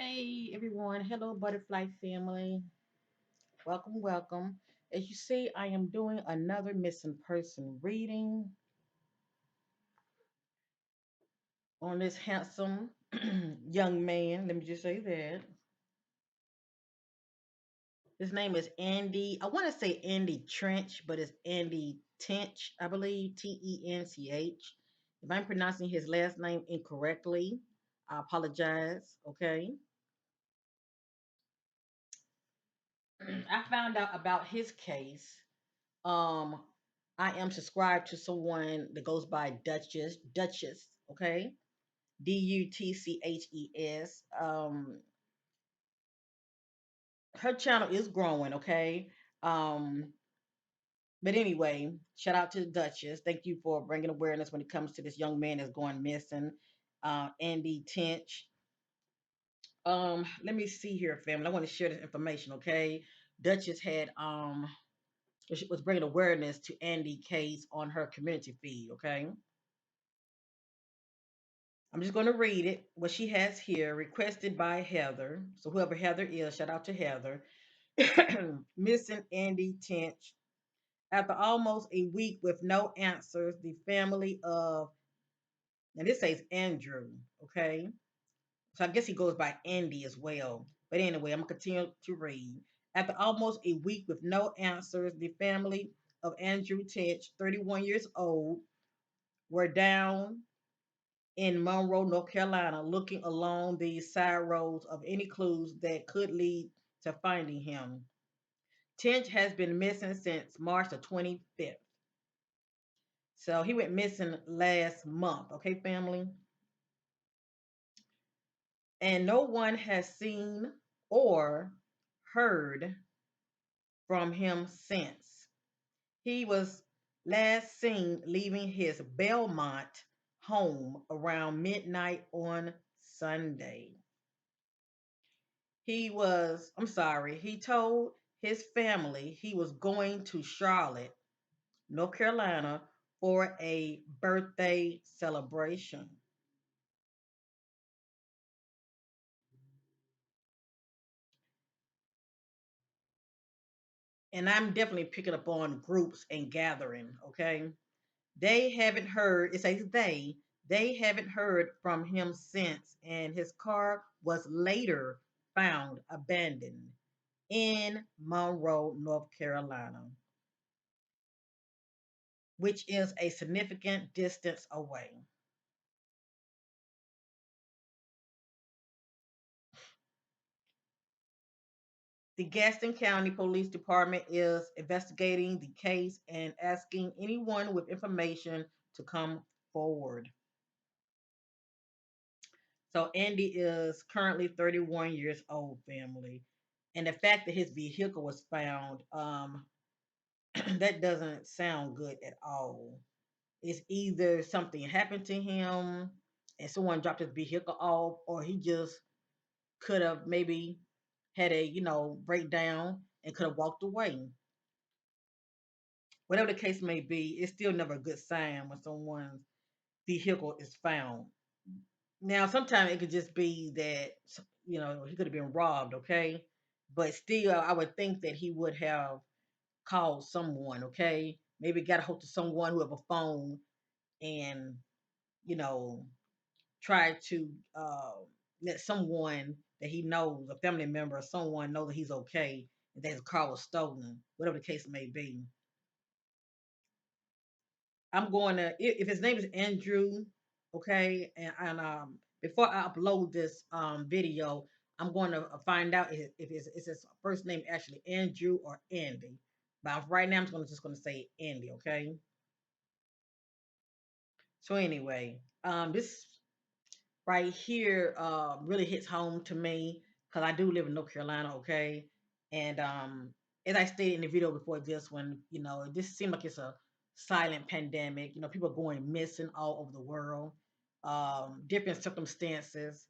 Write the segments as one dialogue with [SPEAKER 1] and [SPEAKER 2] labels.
[SPEAKER 1] Hey everyone, hello butterfly family. Welcome, welcome. As you see, I am doing another missing person reading on this handsome young man. Let me just say that. His name is Andy. I want to say Andy Trench, but it's Andy Tench, I believe, Tench. If I'm pronouncing his last name incorrectly, I apologize. Okay. I found out about his case. Um, I am subscribed to someone that goes by Duchess, okay? Dutches. Her channel is growing, okay? Um, but anyway, shout out to the Duchess. Thank you for bringing awareness when it comes to this young man that's going missing, Andy Tench. Let me see here, family. I want to share this information, okay? Duchess had she was bringing awareness to Andy case on her community feed, okay? I'm just going to read it. What she has here, requested by Heather. So whoever Heather is, shout out to Heather. Missing Andy Tench. After almost a week with no answers, the family of, and this says Andrew, okay? So I guess he goes by Andy as well. But anyway, I'm going to continue to read. After almost a week with no answers, the family of Andrew Tench, 31 years old, were down in Monroe, North Carolina, looking along the side roads of any clues that could lead to finding him. Tench has been missing since March the 25th. So he went missing last month, okay, family? And no one has seen or heard from him since. He was last seen leaving his Belmont home around midnight on Sunday. He told his family he was going to Charlotte, North Carolina for a birthday celebration. And I'm definitely picking up on groups and gathering, okay? They haven't heard, it says they haven't heard from him since, and his car was later found abandoned in Monroe, North Carolina, which is a significant distance away. The Gaston County Police Department is investigating the case and asking anyone with information to come forward. So Andy is currently 31 years old, family. And the fact that his vehicle was found, that doesn't sound good at all. It's either something happened to him and someone dropped his vehicle off, or he just could have maybe had a, breakdown and could have walked away. Whatever the case may be, it's still never a good sign when someone's vehicle is found. Now, sometimes it could just be that he could have been robbed, okay? But still, I would think that he would have called someone, okay? Maybe got a hold of someone who have a phone and you know try to let someone that he knows, a family member or someone, know that he's okay, and that his car was stolen, whatever the case may be. I'm going to, if his name is Andrew, okay, and before I upload this video, I'm going to find out if it's his first name actually Andrew or Andy. But right now, just going to say Andy, okay. So anyway, this right here really hits home to me because I do live in North Carolina, okay, and as I stated in the video before this one, this seems like it's a silent pandemic. People are going missing all over the world, different circumstances,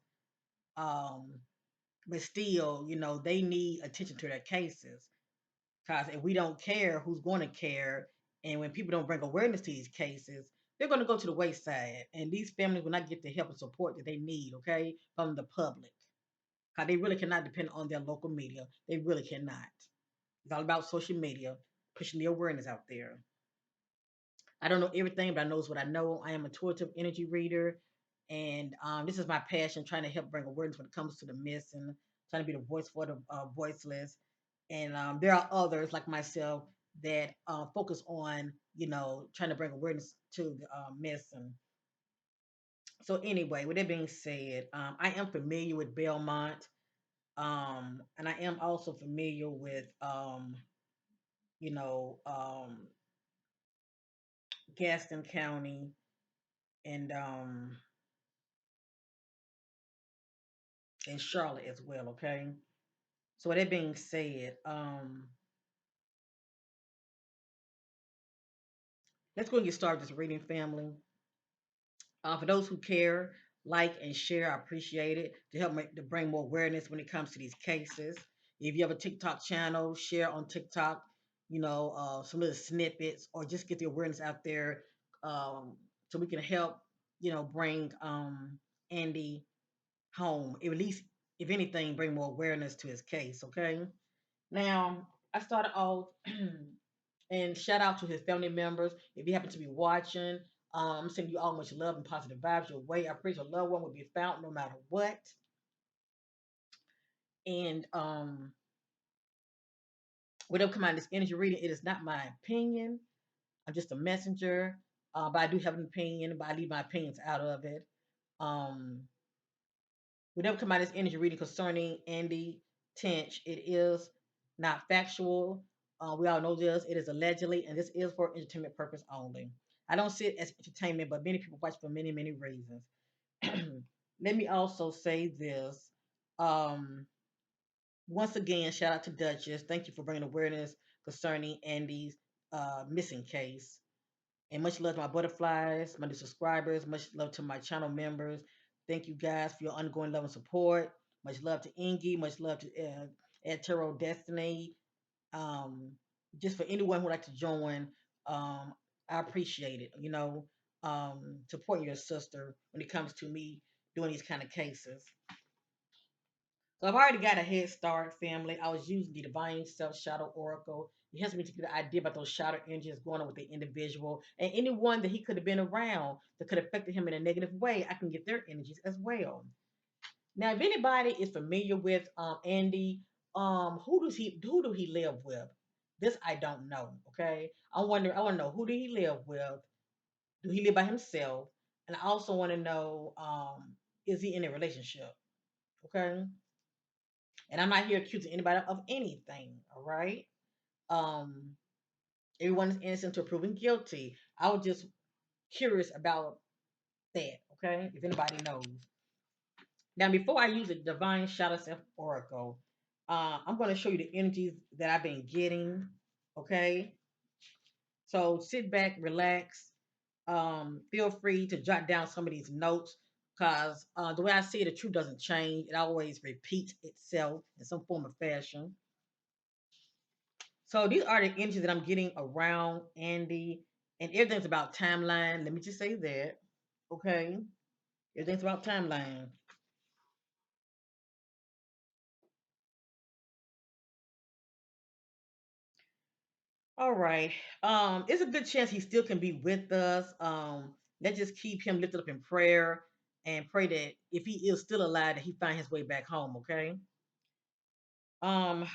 [SPEAKER 1] um, but still, they need attention to their cases because if we don't care, who's going to care? And when people don't bring awareness to these cases, they're going to go to the wayside, and these families will not get the help and support that they need, okay, from the public. Because they really cannot depend on their local media. They really cannot. It's all about social media, pushing the awareness out there. I don't know everything, but I knows what I know. I am a intuitive energy reader, and this is my passion, trying to help bring awareness when it comes to the missing, trying to be the voice for the voiceless. And there are others like myself that focus on, trying to bring awareness to the missing. So anyway, with that being said, I am familiar with Belmont, and I am also familiar with, you know, um, Gaston County and and Charlotte as well. Okay. So with that being said, let's go and get started with this reading, family. For those who care, like and share, I appreciate it to help to bring more awareness when it comes to these cases. If you have a TikTok channel, share on TikTok, some little snippets, or just get the awareness out there, so we can help, bring Andy home. At least, if anything, bring more awareness to his case. Okay. Now, I started off and shout out to his family members. If you happen to be watching, I'm sending you all much love and positive vibes your way. I pray your loved one will be found no matter what. And whatever come out of this energy reading, it is not my opinion. I'm just a messenger. But I do have an opinion, but I leave my opinions out of it. Um, whatever come out of this energy reading concerning Andy Tench, it is not factual. We all know this. It is allegedly, and this is for entertainment purpose only. I don't see it as entertainment, but many people watch for many, many reasons. Let me also say this. Um, Once again, shout out to Duchess. Thank you for bringing awareness concerning Andy's missing case. And much love to my butterflies, my new subscribers. Much love to my channel members. Thank you guys for your ongoing love and support. Much love to Ingy. Much love to Ed Tarot Destiny. Um, just for anyone who would like to join, I appreciate it. Supporting your sister when it comes to me doing these kind of cases. So I've already got a head start, family. I was using the Divine Self Shadow Oracle. It helps me to get an idea about those shadow energies going on with the individual and anyone that he could have been around that could have affected him in a negative way. I can get their energies as well. Now, if anybody is familiar with Andy, who do he live with? This I don't know. Okay, I want to know, who do he live with? Do he live by himself? And I also want to know, is he in a relationship? Okay. And I'm not here accusing anybody of anything. All right. Um, Everyone is innocent until proven guilty. I was just curious about that. Okay. If anybody knows. Now, before I use the Divine Shadow Self Oracle, I'm going to show you the energies that I've been getting. Okay. So sit back, relax. Feel free to jot down some of these notes because the way I see it, the truth doesn't change. It always repeats itself in some form of fashion. So these are the energies that I'm getting around Andy, and everything's about timeline. Let me just say that. Okay. Everything's about timeline. All right. It's a good chance he still can be with us. Let's just keep him lifted up in prayer and pray that if he is still alive, that he find his way back home. Okay. Um,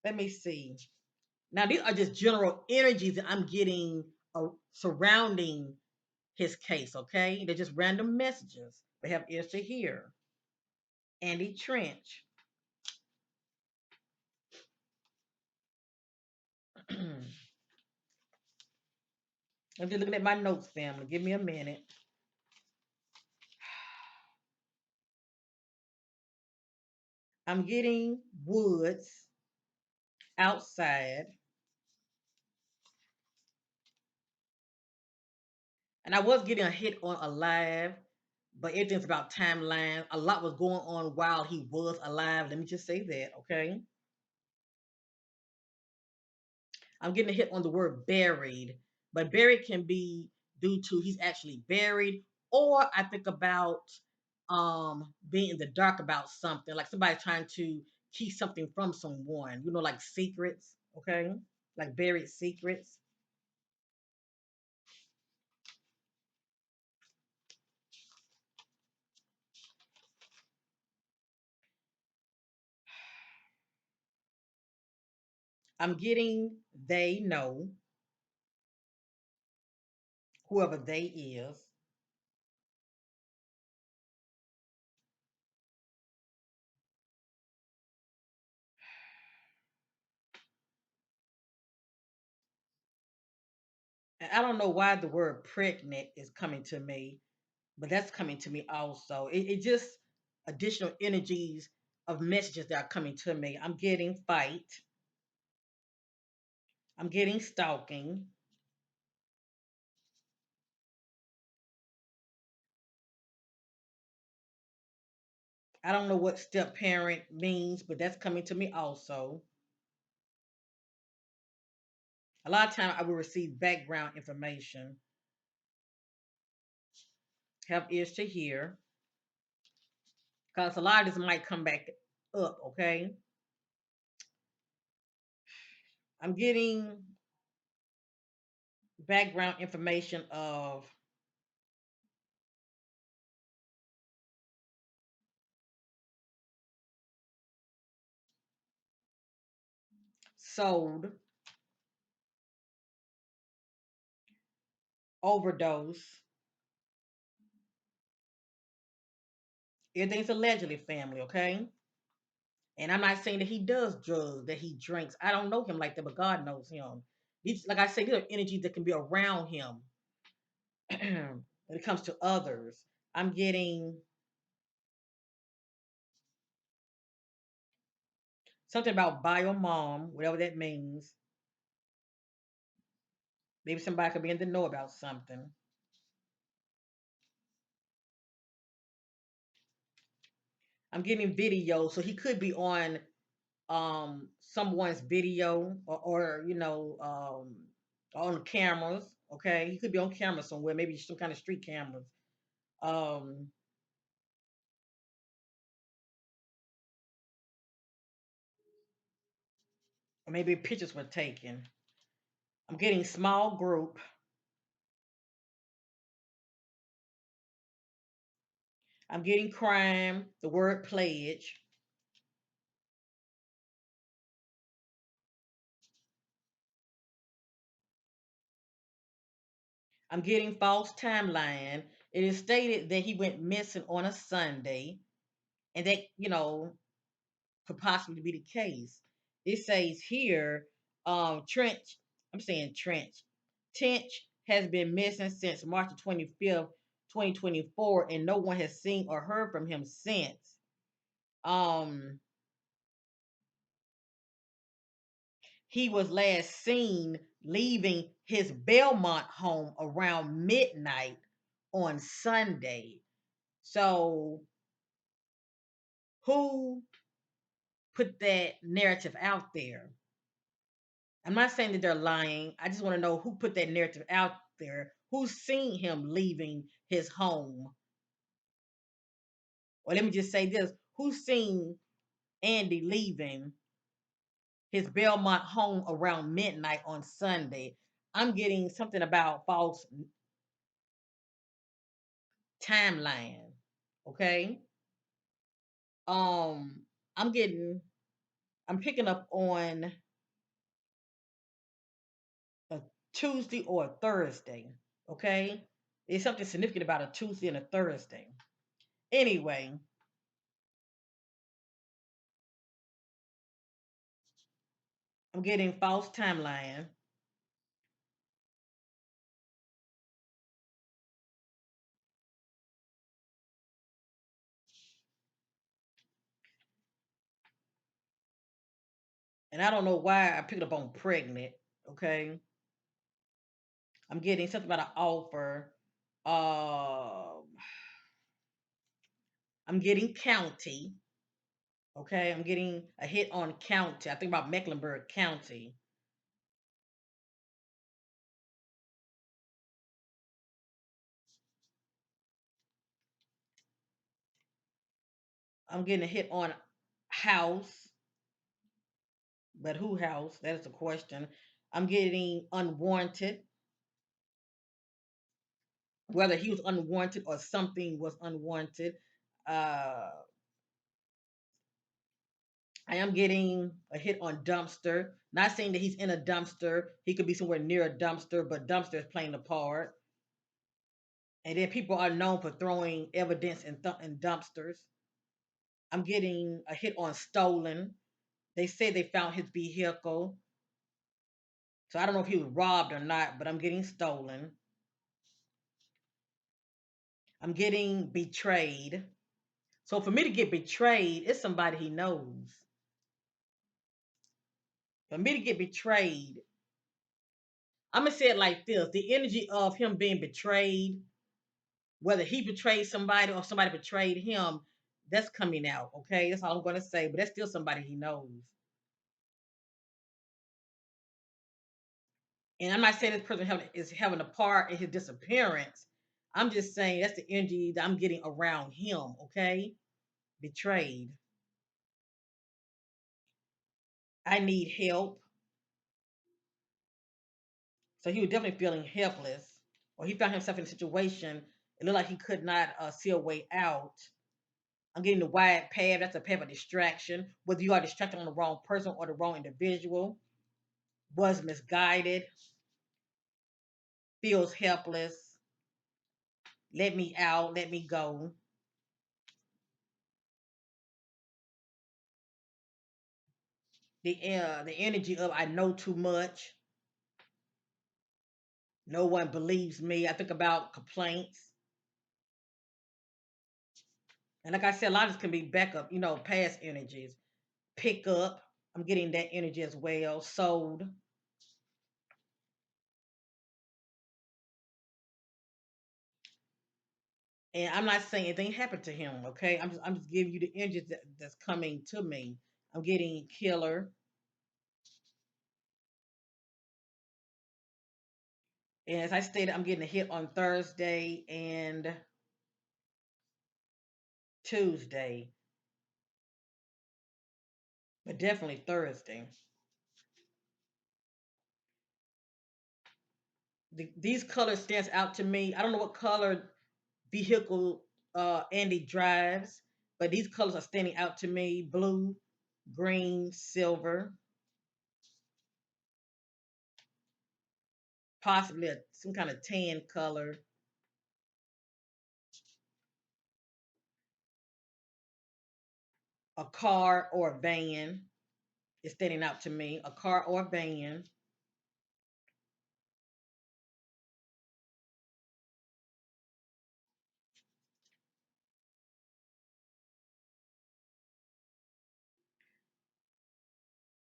[SPEAKER 1] Let me see. Now these are just general energies that I'm getting surrounding his case. Okay, they're just random messages. They have ears to hear. Andy Trench. I'm just looking at my notes, family. Give me a minute. I'm getting woods outside, and I was getting a hit on alive, but everything's about timeline. A lot was going on while he was alive. Let me just say that, okay? I'm getting a hit on the word buried, but buried can be due to he's actually buried, or I think about being in the dark about something, like somebody trying to keep something from someone, like secrets, okay? Like buried secrets. I'm getting they know, whoever they is. And I don't know why the word pregnant is coming to me, but that's coming to me also. It just additional energies of messages that are coming to me. I'm getting fight. I'm getting stalking. I don't know what step parent means, but that's coming to me also. A lot of time I will receive background information. Have ears to hear, because a lot of this might come back up. Okay, I'm getting background information of sold, overdose. Everything's allegedly family. Okay. And I'm not saying that he does drugs, that he drinks. I don't know him like that, but God knows him. These, like I say, these are energies that can be around him when it comes to others. I'm getting something about bio mom, whatever that means. Maybe somebody could be in the know about something. I'm getting video, so he could be on someone's video, on cameras. Okay, he could be on camera somewhere, maybe some kind of street cameras. Um, or maybe pictures were taken. I'm getting small group. I'm getting crime, the word pledge. I'm getting false timeline. It is stated that he went missing on a Sunday, and that could possibly be the case. It says here, Trench. I'm saying Trench. Tench has been missing since March 25th, 2024, and no one has seen or heard from him since. Um, he was last seen leaving his Belmont home around midnight on Sunday. So, who put that narrative out there? I'm not saying that they're lying. I just want to know who put that narrative out there. Who's seen him leaving his home? Or let me just say this: who's seen Andy leaving his Belmont home around midnight on Sunday? I'm getting something about false timeline. Okay. Um, I'm getting I'm picking up on a Tuesday or a Thursday. Okay. There's something significant about a Tuesday and a Thursday. Anyway, I'm getting false timeline. And I don't know why I picked up on pregnant. Okay. I'm getting something about an offer. I'm getting county. Okay. I'm getting a hit on county. I think about Mecklenburg County. I'm getting a hit on house, but who house? That is the question. I'm getting unwarranted, whether he was unwarranted or something was unwarranted. Uh, I am getting a hit on dumpster. Not saying that he's in a dumpster. He could be somewhere near a dumpster, but dumpster is playing a part. And then people are known for throwing evidence in dumpsters. I'm getting a hit on stolen. They say they found his vehicle. So I don't know if he was robbed or not, but I'm getting stolen. I'm getting betrayed. So for me to get betrayed, it's somebody he knows. For me to get betrayed, I'm gonna say it like this: the energy of him being betrayed, whether he betrayed somebody or somebody betrayed him, that's coming out. Okay, that's all I'm gonna say. But that's still somebody he knows. And I'm not saying this person is having a part in his disappearance. I'm just saying that's the energy that I'm getting around him. Okay, betrayed. I need help. So he was definitely feeling helpless, or he found himself in a situation. It looked like he could not see a way out. I'm getting the wide path. That's a path of distraction. Whether you are distracted on the wrong person or the wrong individual, was misguided, feels helpless. Let me out. Let me go. The energy of I know too much. No one believes me. I think about complaints, and like I said, a lot of this can be backup. Past energies. Pick up. I'm getting that energy as well. Sold. And I'm not saying anything happened to him. Okay, I'm just giving you the energy that's coming to me. I'm getting killer, and as I stated, I'm getting a hit on Thursday and Tuesday, but definitely Thursday. These colors stands out to me. I don't know what color vehicle Andy drives, but these colors are standing out to me: blue, green, silver, possibly some kind of tan color. A car or a van is standing out to me. A car or a van.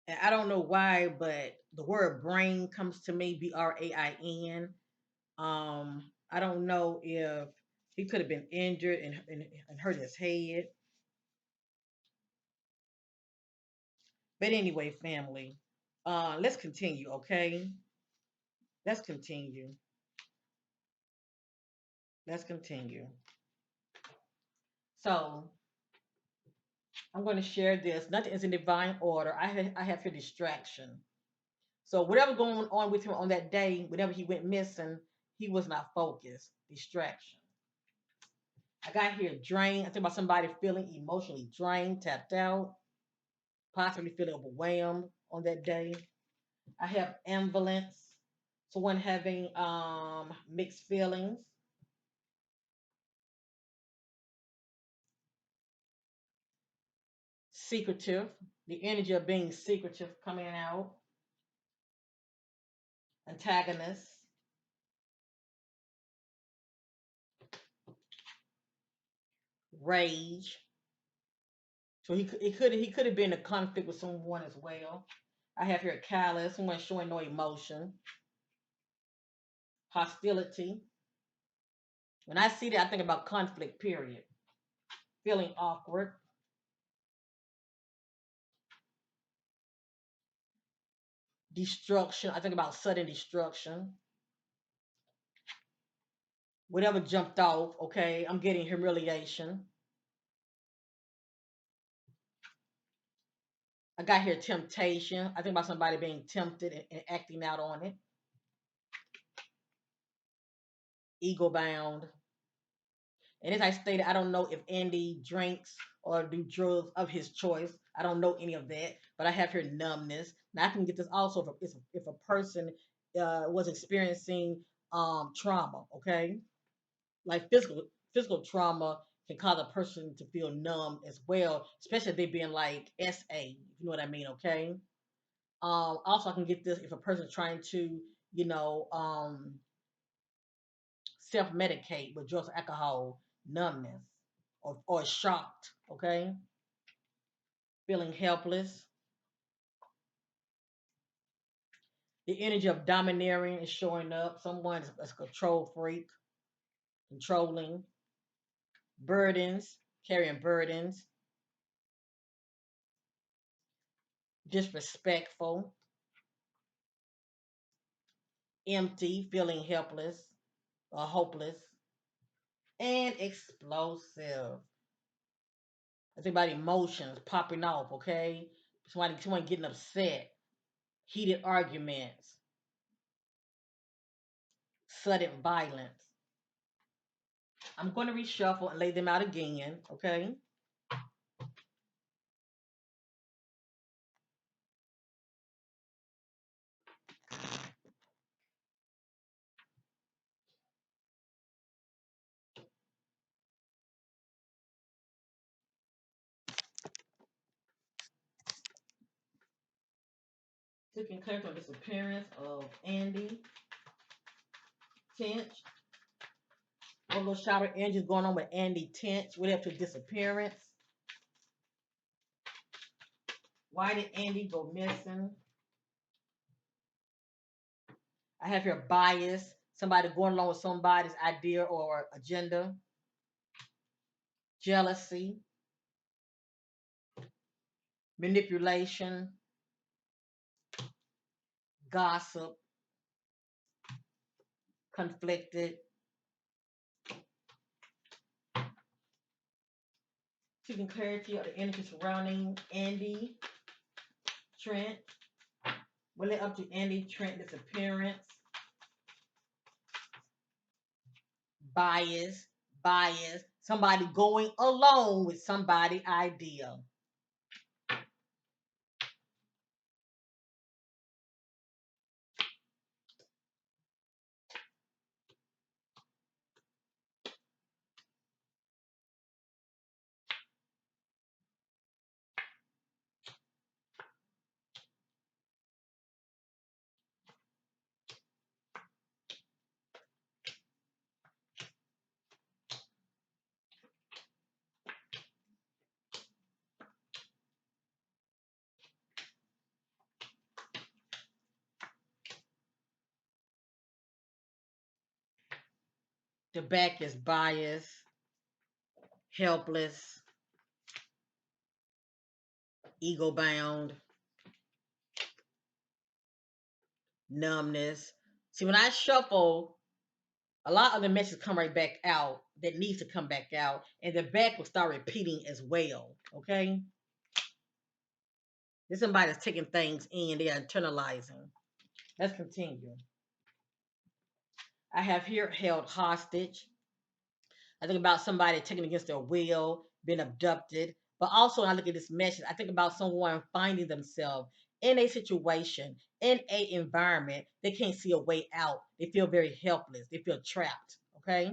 [SPEAKER 1] And I don't know why, but the word brain comes to me, Brain. I don't know if he could have been injured and hurt his head. But anyway, family, let's continue, okay? Let's continue. Let's continue. So I'm going to share this. Nothing is in divine order. I have here distraction. So whatever going on with him on that day, whenever he went missing, he was not focused. Distraction. I got here drained. I think about somebody feeling emotionally drained, tapped out, possibly feeling overwhelmed on that day. I have ambivalence, someone having mixed feelings. Secretive, the energy of being secretive coming out. Antagonist, rage. So he could have been in a conflict with someone as well. I have here callous, someone showing no emotion. Hostility. When I see that, I think about conflict. Period. Feeling awkward. Destruction. I think about sudden destruction. Whatever jumped off. Okay, I'm getting humiliation. I got here temptation. I think about somebody being tempted and acting out on it. Ego bound. And as I stated, I don't know if Andy drinks or do drugs of his choice. I don't know any of that, but I have here numbness. Now I can get this also if a person was experiencing trauma, okay, like physical trauma can cause a person to feel numb as well, especially if they being like SA, if you know what I mean, okay. Also, I can get this if a person's trying to, you know, self medicate with drugs, or alcohol, numbness, or shocked, okay, feeling helpless. The energy of domineering is showing up. Someone is a control freak, controlling, burdens, carrying burdens, disrespectful, empty, feeling helpless or hopeless, and explosive. I think about emotions popping off, okay? Someone getting upset, heated arguments, sudden violence. I'm going to reshuffle and lay them out again, okay? Taking clarity on disappearance of Andy Tench. What little shower engines going on with Andy Tench? What up to disappearance? Why did Andy go missing? I have here bias. Somebody going along with somebody's idea or agenda. Jealousy, manipulation, gossip, conflicted. Seeking clarity of the energy surrounding Andy Trent. What led up to Andy Trent disappearance? Bias, bias. Somebody going along with somebody' idea. The back is bias, helpless, ego bound, numbness. See, when I shuffle, a lot of the messages come right back out that needs to come back out, and the back will start repeating as well. Okay, this somebody's taking things in, they are internalizing. Let's continue. I have here held hostage. I think about somebody taken against their will, been abducted. But also, when I look at this message, I think about someone finding themselves in a situation, in a environment, they can't see a way out. They feel very helpless. They feel trapped. Okay.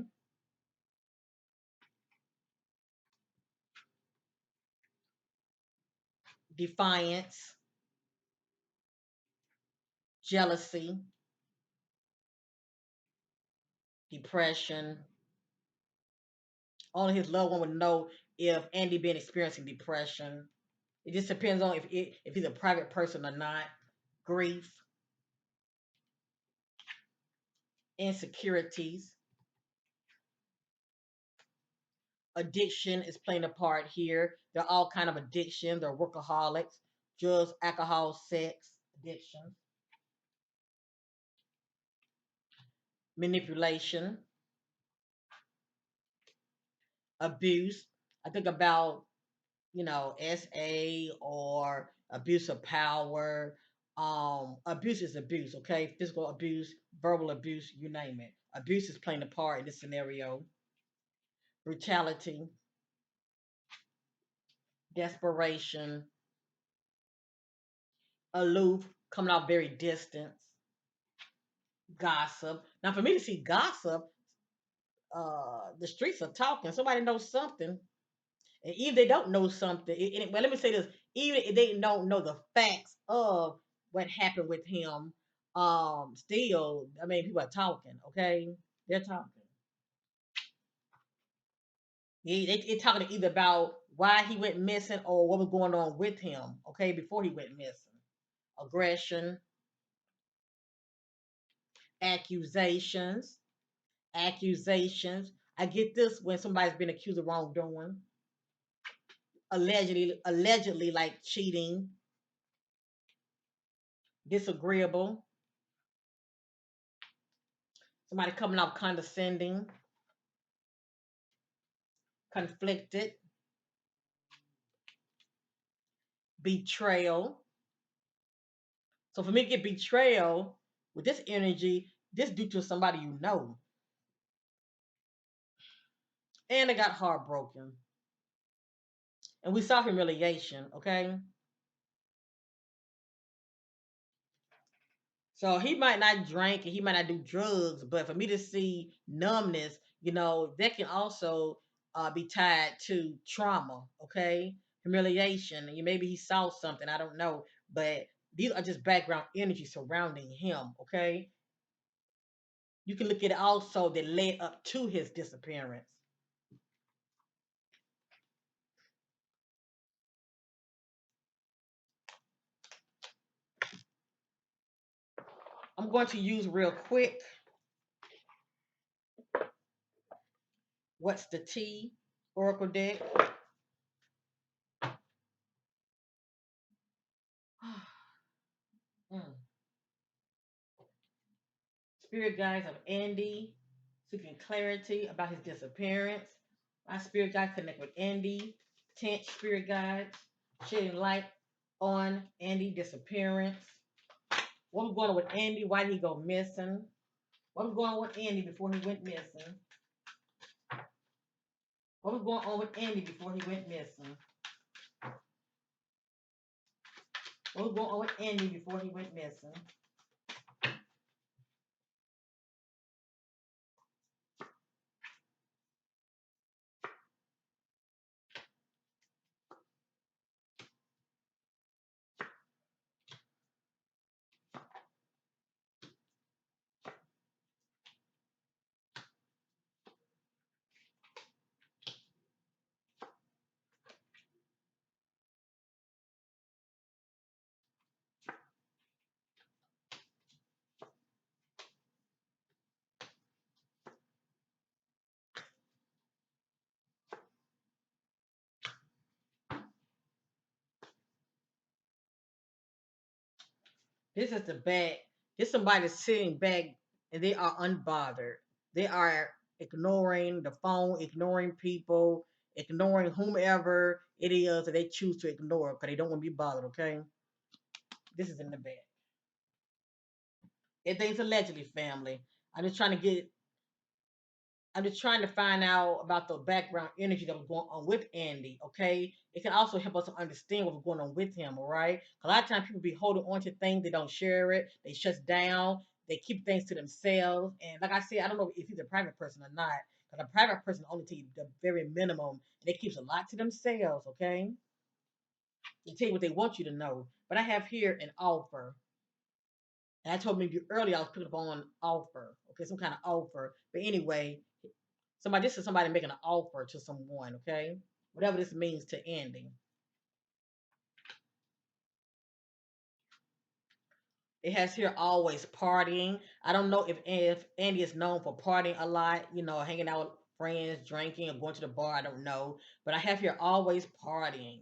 [SPEAKER 1] Defiance, jealousy, depression. Only his loved one would know if Andy been experiencing depression. It just depends on if he's a private person or not. Grief, insecurities, addiction is playing a part here. They're all kind of addictions. They're workaholics, drugs, alcohol, sex, addiction, manipulation, abuse. I think about, SA or abuse of power. Abuse is abuse, okay? Physical abuse, verbal abuse, you name it. Abuse is playing a part in this scenario. Brutality, desperation, aloof, coming out very distant, gossip. Now, for me to see gossip, the streets are talking. Somebody knows something, and even if they don't know something, well, let me say this: even if they don't know the facts of what happened with him, still, I mean, people are talking. Okay, they're talking. They talking either about why he went missing or what was going on with him. Okay, before he went missing, aggression, accusations, accusations. I get this when somebody's been accused of wrongdoing, allegedly like cheating, disagreeable, somebody coming off condescending, conflicted, betrayal. So for me to get betrayal with this energy, this due to somebody you know, and I got heartbroken, and we saw humiliation. Okay, so he might not drink and he might not do drugs, but for me to see numbness, that can also be tied to trauma. Okay, humiliation, and maybe he saw something. I don't know, but these are just background energy surrounding him. Okay, you can look at it also that led up to his disappearance. I'm going to use real quick. What's the T Oracle deck? Mm. Spirit guides of Andy seeking clarity about his disappearance. My spirit guide connect with Andy. Tench spirit guides shedding light on Andy disappearance. What was going on with Andy? Why did he go missing? What was going on with Andy before he went missing? What was going on with Andy before he went missing? What was going on with Andy before he went missing? This is the back. This somebody sitting back and they are unbothered. They are ignoring the phone, ignoring people, ignoring whomever it is that they choose to ignore because they don't want to be bothered. Okay, this is in the back. Everything's allegedly family. I'm just trying to get I'm just trying to find out about the background energy that was going on with Andy, okay? It can also help us to understand what was going on with him, all right? A lot of times people be holding on to things, they don't share it, they shut down, they keep things to themselves. And like I said, I don't know if he's a private person or not, because a private person only takes the very minimum, and they keeps a lot to themselves, okay? They tell you what they want you to know. But I have here an offer. And I told maybe earlier I was picking up on offer, okay, some kind of offer. But anyway, this is somebody making an offer to someone, okay? Whatever this means to Andy. It has here always partying. I don't know if Andy is known for partying a lot, hanging out with friends, drinking, or going to the bar. I don't know. But I have here always partying.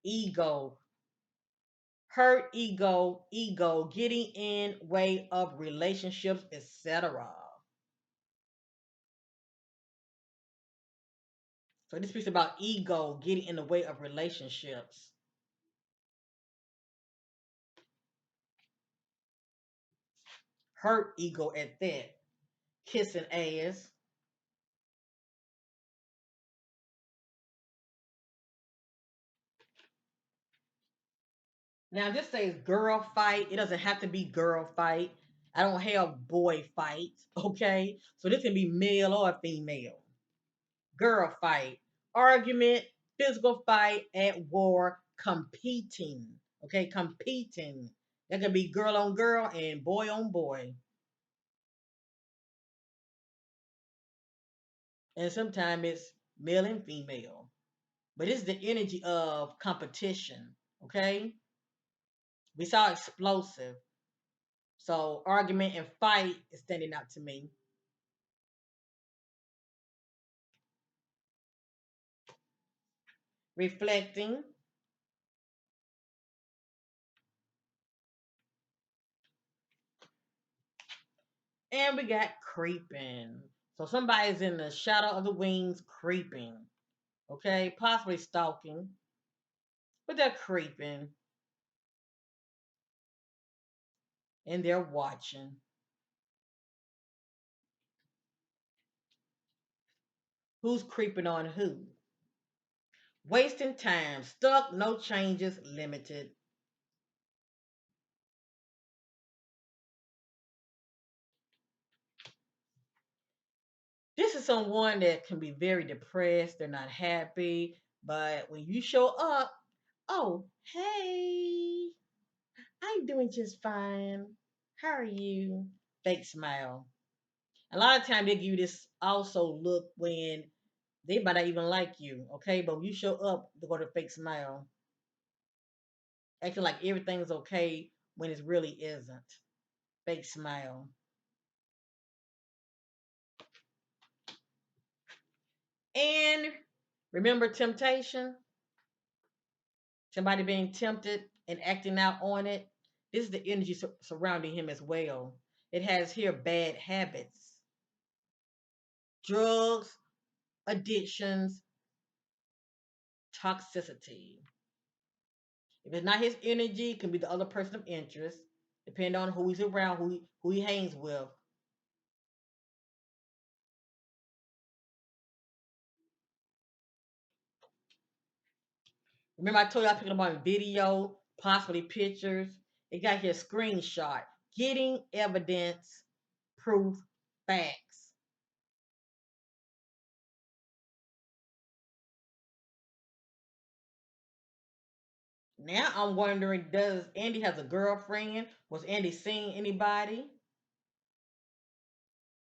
[SPEAKER 1] Ego. Hurt ego, getting in way of relationships, etc. So this piece about ego getting in the way of relationships. Hurt ego at that. Kissing ass. Now this says girl fight. It doesn't have to be girl fight. I don't have boy fight. Okay. So this can be male or female. Girl fight. Argument, physical fight at war, competing. Okay, competing. That could be girl on girl and boy on boy. And sometimes it's male and female. But it's the energy of competition. Okay? We saw explosive. So argument and fight is standing out to me. Reflecting. And we got creeping. So somebody's in the shadow of the wings creeping. Okay? Possibly stalking. But they're creeping and they're watching. Who's creeping on who? Wasting time. Stuck, no changes, limited. This is someone that can be very depressed. They're not happy. But when you show up, oh, hey, I'm doing just fine. How are you? Fake smile. A lot of time they give you this also look when they might not even like you, okay? But when you show up, they go to fake smile, acting like everything's okay when it really isn't. Fake smile. And remember temptation? Somebody being tempted and acting out on it. This is the energy surrounding him as well. It has here bad habits, drugs, addictions, toxicity. If it's not his energy, it can be the other person of interest, depending on who he's around, who he hangs with. Remember, I told you I picked up on video, possibly pictures. It got here screenshot, getting evidence, proof, facts. Now I'm wondering, does Andy has a girlfriend? Was Andy seeing anybody?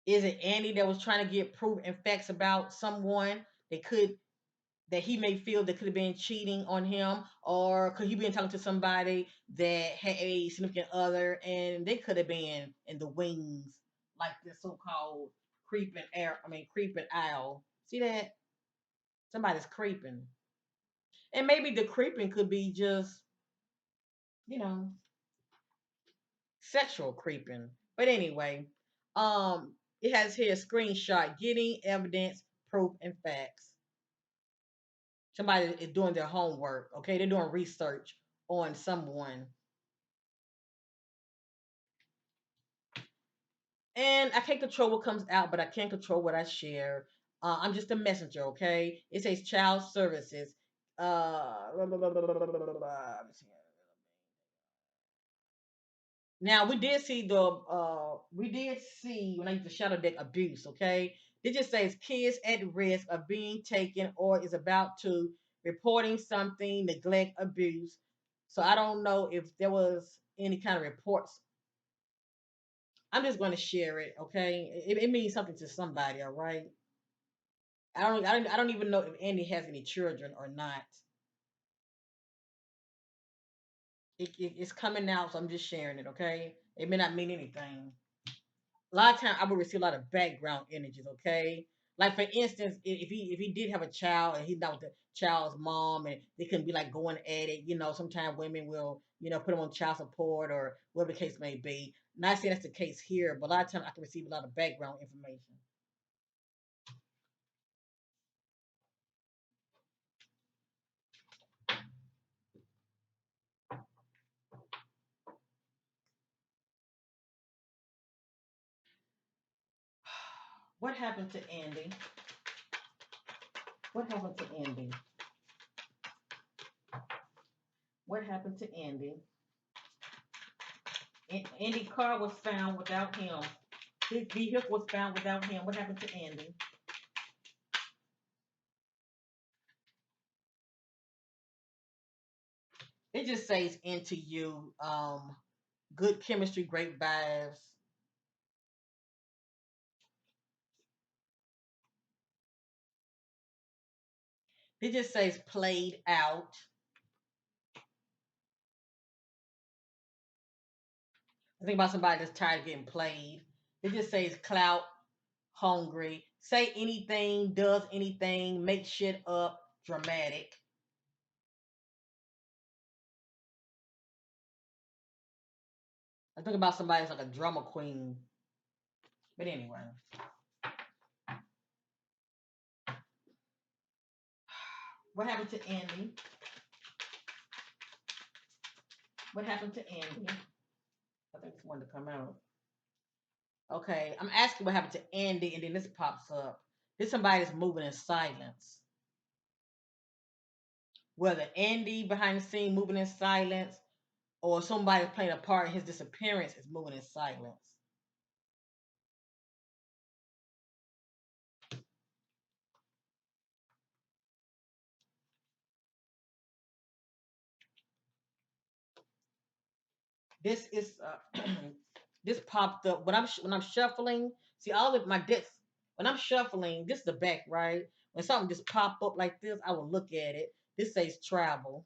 [SPEAKER 1] Is it Andy that was trying to get proof and facts about someone that could that he may feel that could have been cheating on him, or could he been talking to somebody that had a significant other and they could have been in the wings like this so-called creeping air? I mean, creeping owl. See that? Somebody's creeping, and maybe the creeping could be just you know sexual creeping. But anyway, it has here a screenshot getting evidence, proof, and facts. Somebody is doing their homework. Okay, they're doing research on someone. And I can't control what comes out, but I can control what I share. I'm just a messenger, okay? It says child services. Let me see. Now we did see when I used the shadow deck abuse, okay? It just says kids at risk of being taken or is about to reporting something, neglect, abuse. So I don't know if there was any kind of reports. I'm just going to share it, okay? It means something to somebody, all right? I don't even know if Andy has any children or not. It's coming out, so I'm just sharing it, okay? It may not mean anything. A lot of times I would receive a lot of background energies, okay? Like for instance, if he did have a child and he's not with the child's mom and they can be like going at it, sometimes women will, put them on child support or whatever the case may be. Not saying that's the case here, but a lot of times I can receive a lot of background information. What happened to Andy? What happened to Andy? What happened to Andy? Andy's car was found without him. His vehicle was found without him. What happened to Andy? It just says into you, good chemistry, great vibes. It just says played out. I think about somebody that's tired of getting played. It just says clout, hungry, say anything, does anything, make shit up, dramatic. I think about somebody that's like a drama queen. But anyway, what happened to Andy? What happened to Andy? I think it's one to come out. Okay, I'm asking what happened to Andy, and then this pops up. This somebody that's moving in silence. Whether Andy behind the scene moving in silence, or somebody that's playing a part in his disappearance is moving in silence. This is this popped up when I'm shuffling. See all of my decks when I'm shuffling. This is the back, right? When something just pop up like this, I will look at it. This says travel.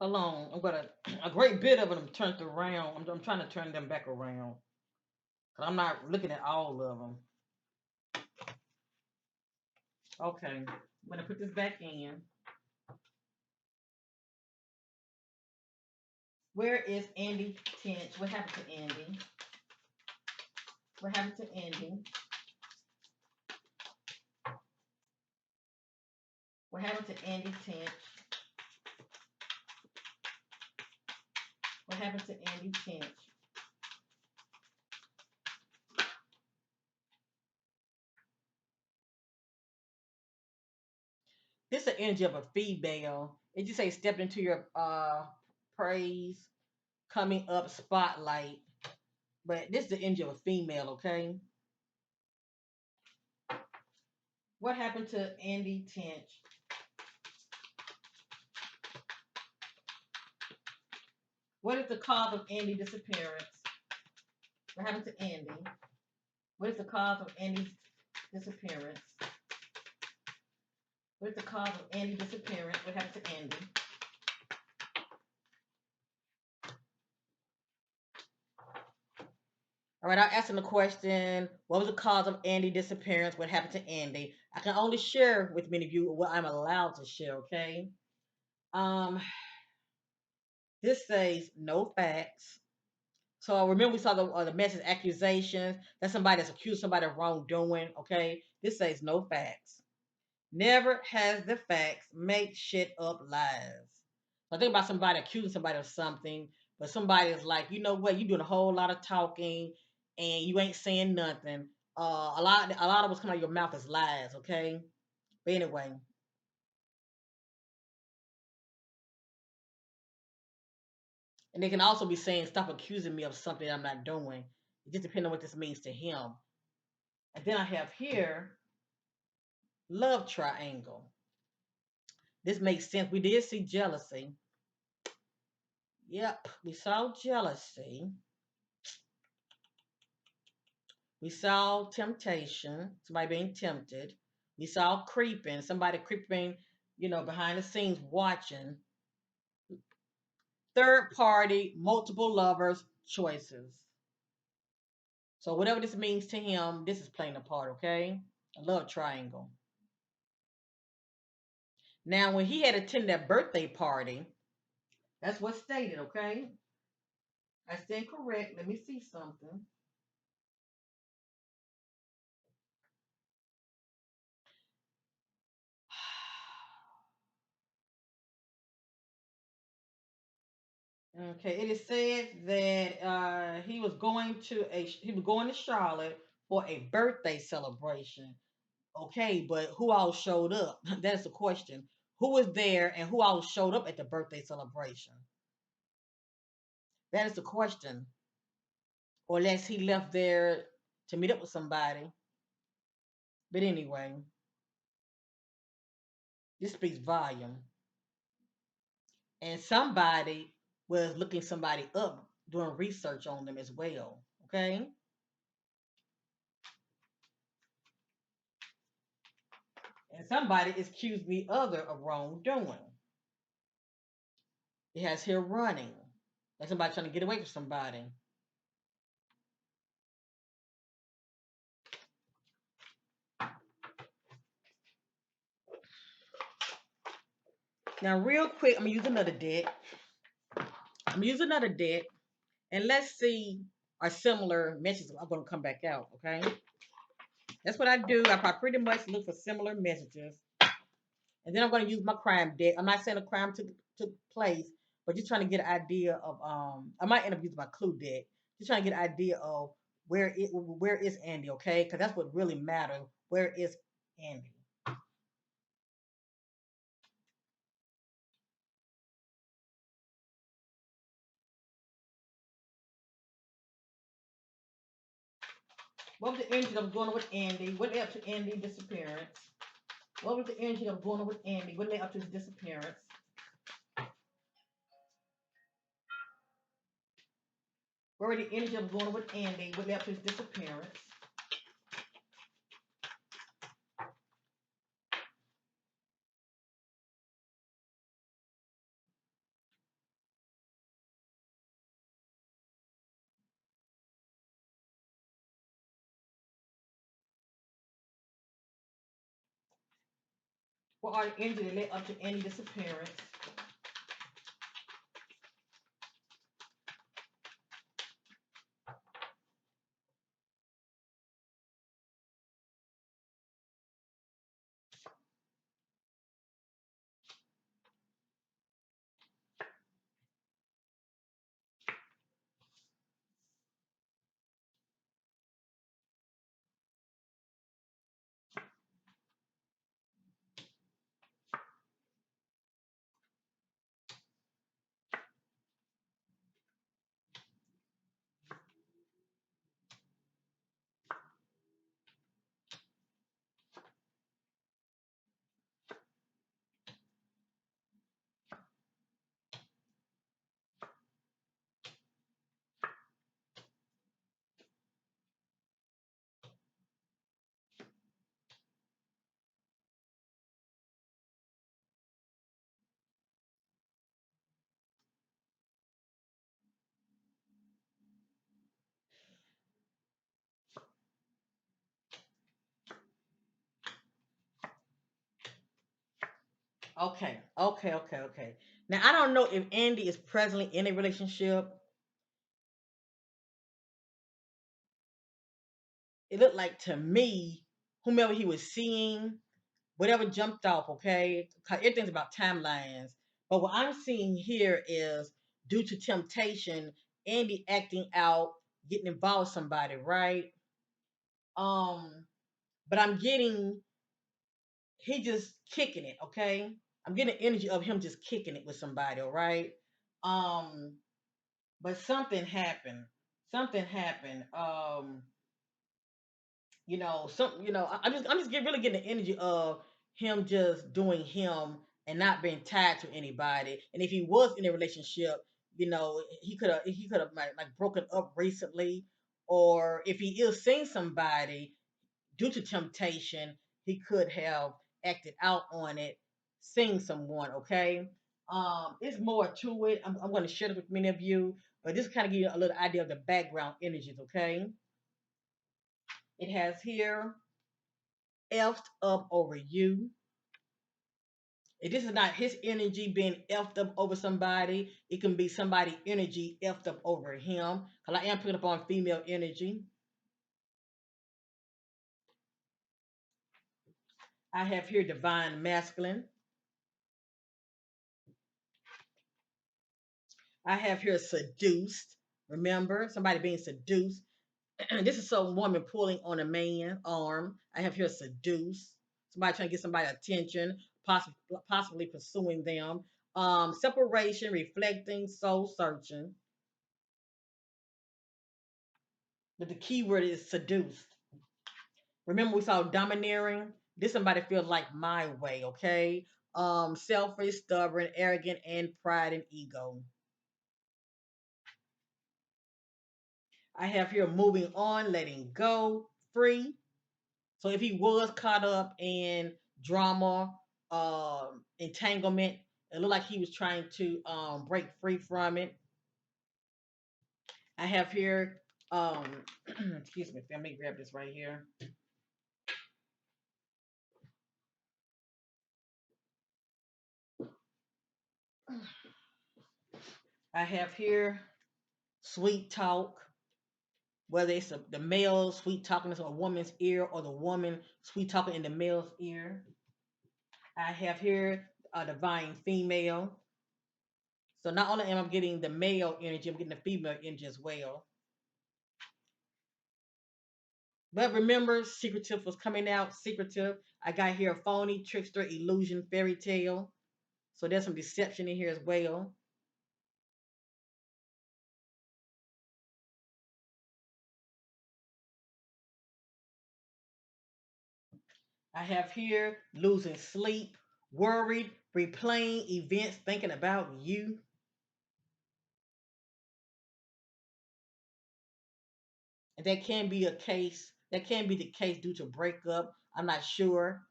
[SPEAKER 1] Alone, I'm gonna a great bit of them turned around. I'm trying to turn them back around. 'Cause I'm not looking at all of them. Okay, I'm gonna put this back in. Where is Andy Tench? What happened to Andy? What happened to Andy? What happened to Andy Tench? What happened to Andy Tench? This is the energy of a female. It just say step into your praise, coming up, spotlight. But this is the energy of a female, okay? What happened to Andy Tench? What is the cause of Andy's disappearance? What happened to Andy? What is the cause of Andy's disappearance? What is the cause of Andy's disappearance? What happened to Andy? All right, I'm asking the question, what was the cause of Andy's disappearance? What happened to Andy? I can only share with many of you what I'm allowed to share, okay? Um, this says no facts. So remember we saw the message accusations. That's somebody that's accused somebody of wrongdoing, okay? This says no facts. Never has the facts. Make shit up lies. So think about somebody accusing somebody of something, but somebody is like, you know what, you doing a whole lot of talking and you ain't saying nothing. A lot of what's coming out of your mouth is lies, okay? But anyway, and they can also be saying, stop accusing me of something I'm not doing. It just depends on what this means to him. And then I have here love triangle. This makes sense. We did see jealousy. Yep, we saw jealousy. We saw temptation, somebody being tempted. We saw creeping, somebody creeping, behind the scenes watching. Third party, multiple lovers, choices. So whatever this means to him, this is playing a part, okay? A love triangle. Now, when he had attended that birthday party, that's what's stated, okay? I stand correct. Let me see something. Okay, it is said that he was going to Charlotte for a birthday celebration. Okay, but who all showed up? That's the question. Who was there and who all showed up at the birthday celebration? That is the question. Or unless he left there to meet up with somebody. But anyway, this speaks volume. And somebody was looking somebody up, doing research on them as well. Okay? And somebody accused the other of wrongdoing. It has here running. Like somebody trying to get away from somebody. Now, real quick, I'm gonna use another deck. I'm gonna use another deck, and let's see our similar messages are gonna come back out. Okay, that's what I do. I pretty much look for similar messages, and then I'm gonna use my crime deck. I'm not saying a crime took place, but just trying to get an idea of. I might end up using my clue deck. Just trying to get an idea of where is Andy? Okay, because that's what really matters. Where is Andy? What was the energy that was going on with Andy? What led up to Andy's disappearance? What was the energy that was going on with Andy? What led up to his disappearance? What were the energy that was going on with Andy? What led up to his disappearance? What are the energy that led up to Andy's disappearance? Okay. Now I don't know if Andy is presently in a relationship. It looked like to me, whomever he was seeing, whatever jumped off, okay? 'Cause everything's about timelines. But what I'm seeing here is due to temptation, Andy acting out, getting involved with somebody, right? Um, but I'm getting he just kicking it, okay? I'm getting the energy of him just kicking it with somebody, all right? Um, but something happened. Something happened. I'm just really getting the energy of him just doing him and not being tied to anybody. And if he was in a relationship, he could have like broken up recently, or if he is seeing somebody due to temptation, he could have acted out on it, seeing someone. Okay, it's more to it. I'm going to share it with many of you, but this kind of give you a little idea of the background energies. Okay, it has here effed up over you. If this is not his energy being effed up over somebody, it can be somebody energy effed up over him. Because I am picking up on female energy. I have here divine masculine. I have here seduced. Remember, somebody being seduced. This is some woman pulling on a man arm. I have here seduce. Somebody trying to get somebody attention, possibly pursuing them. Separation, reflecting, soul searching. But the key word is seduced. Remember, we saw domineering. This somebody feels like my way, okay? Selfish, stubborn, arrogant, and pride and ego. I have here moving on, letting go, free. So if he was caught up in drama, entanglement, it looked like he was trying to break free from it. I have here, um, excuse me, let me grab this right here. I have here sweet talk, whether it's the male sweet talking into a woman's ear or the woman sweet talking in the male's ear. I have here a divine female. So not only am I getting the male energy, I'm getting the female energy as well. But remember, secretive was coming out. Secretive. I got here phony, trickster, illusion, fairy tale. So there's some deception in here as well. I have here losing sleep, worried, replaying events, thinking about you. And that can be a case. That can be the case due to breakup. I'm not sure.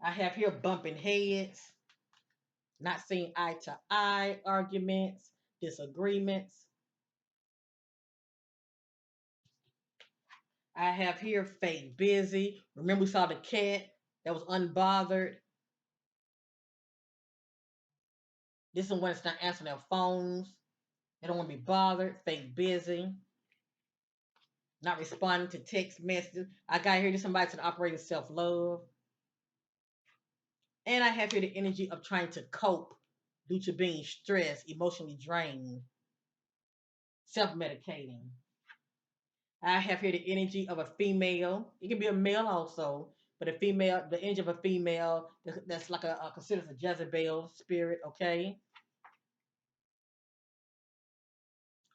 [SPEAKER 1] I have here bumping heads, not seeing eye to eye arguments, disagreements. I have here fake busy. Remember, we saw the cat that was unbothered. This is when it's not answering their phones. They don't want to be bothered. Fake busy. Not responding to text messages. I got here to somebody to operating self love. And I have here the energy of trying to cope due to being stressed, emotionally drained, self medicating. I have here the energy of a female. It can be a male also, but a female, the energy of a female that's like a considered a Jezebel spirit, okay?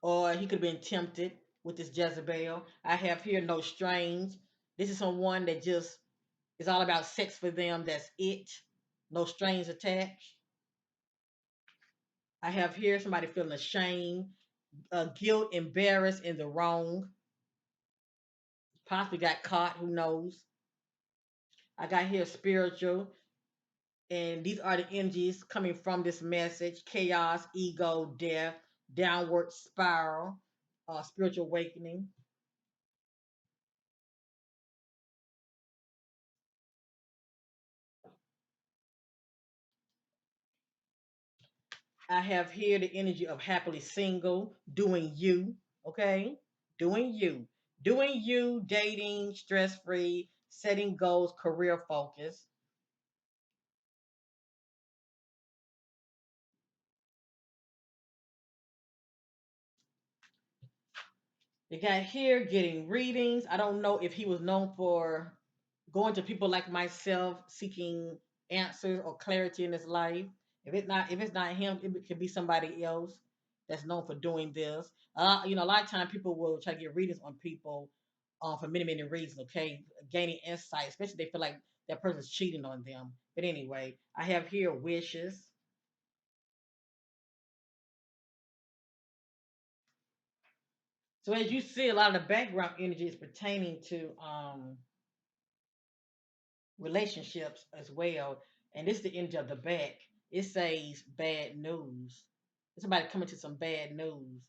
[SPEAKER 1] Or he could have been tempted with this Jezebel. I have here no strings. This is someone that just is all about sex for them. That's it. No strings attached. I have here somebody feeling ashamed, guilt, embarrassed, in the wrong. Possibly got caught. Who knows? I got here spiritual, and these are the energies coming from this message: chaos, ego, death, downward spiral, spiritual awakening. I have here the energy of happily single, doing you, okay? Doing you. Doing you, dating, stress free, setting goals, career focus. You got here getting readings. I don't know if he was known for going to people like myself seeking answers or clarity in his life. If it's not him, it could be somebody else that's known for doing this. A lot of times people will try to get readings on people for many many reasons. Okay, gaining insight, especially if they feel like that person's cheating on them. But anyway, I have here wishes. So as you see, a lot of the background energy is pertaining to relationships as well. And this is the energy of the back. It says bad news. Somebody coming to some bad news,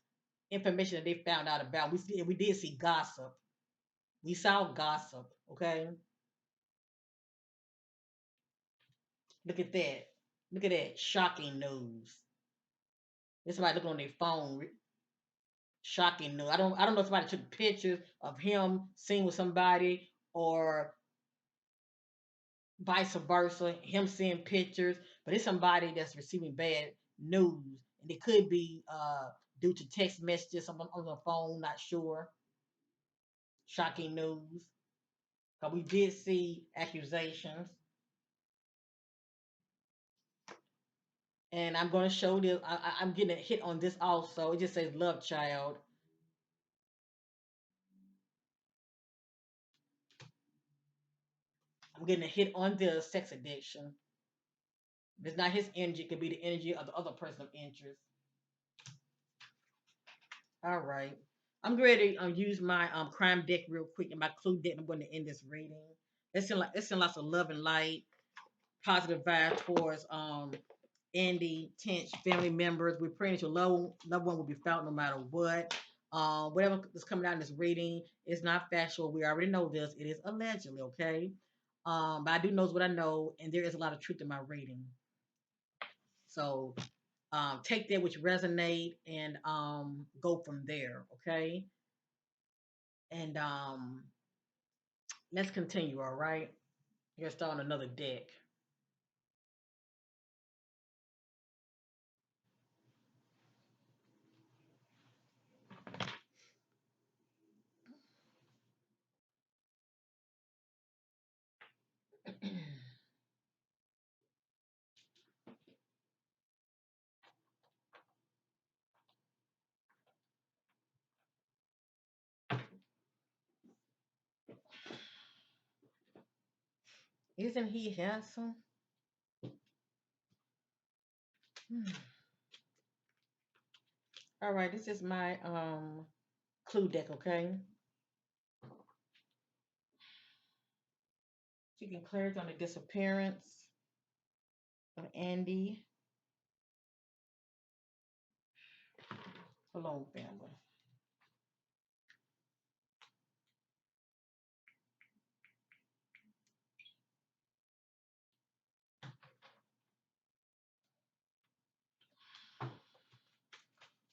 [SPEAKER 1] information that they found out about. We did see gossip. We saw gossip. Okay, look at that. Look at that shocking news. There's somebody looking on their phone. Shocking news. I don't know if somebody took pictures of him seen with somebody or vice versa, him seeing pictures, but it's somebody that's receiving bad news, and it could be due to text messages on the phone, not sure. Shocking news, because we did see accusations, and I'm going to show this. I'm getting a hit on this also. It just says love child. I'm getting a hit on this sex addiction. If it's not his energy, it could be the energy of the other person of interest. All right. I'm ready to use my crime deck real quick and my clue deck. I'm going to end this reading. It's in lots of love and light, positive vibe towards Andy, Tench, family members. We're praying that your loved one will be found no matter what. Whatever is coming out in this reading is not factual. We already know this. It is allegedly, okay? But I do know what I know, and there is a lot of truth in my reading. So take that which resonate and go from there, okay? And let's continue, all right? You're gonna start on another deck. Isn't he handsome? Hmm. All right, this is my clue deck, okay? Seeking clarity on the disappearance of Andy. Hello, family.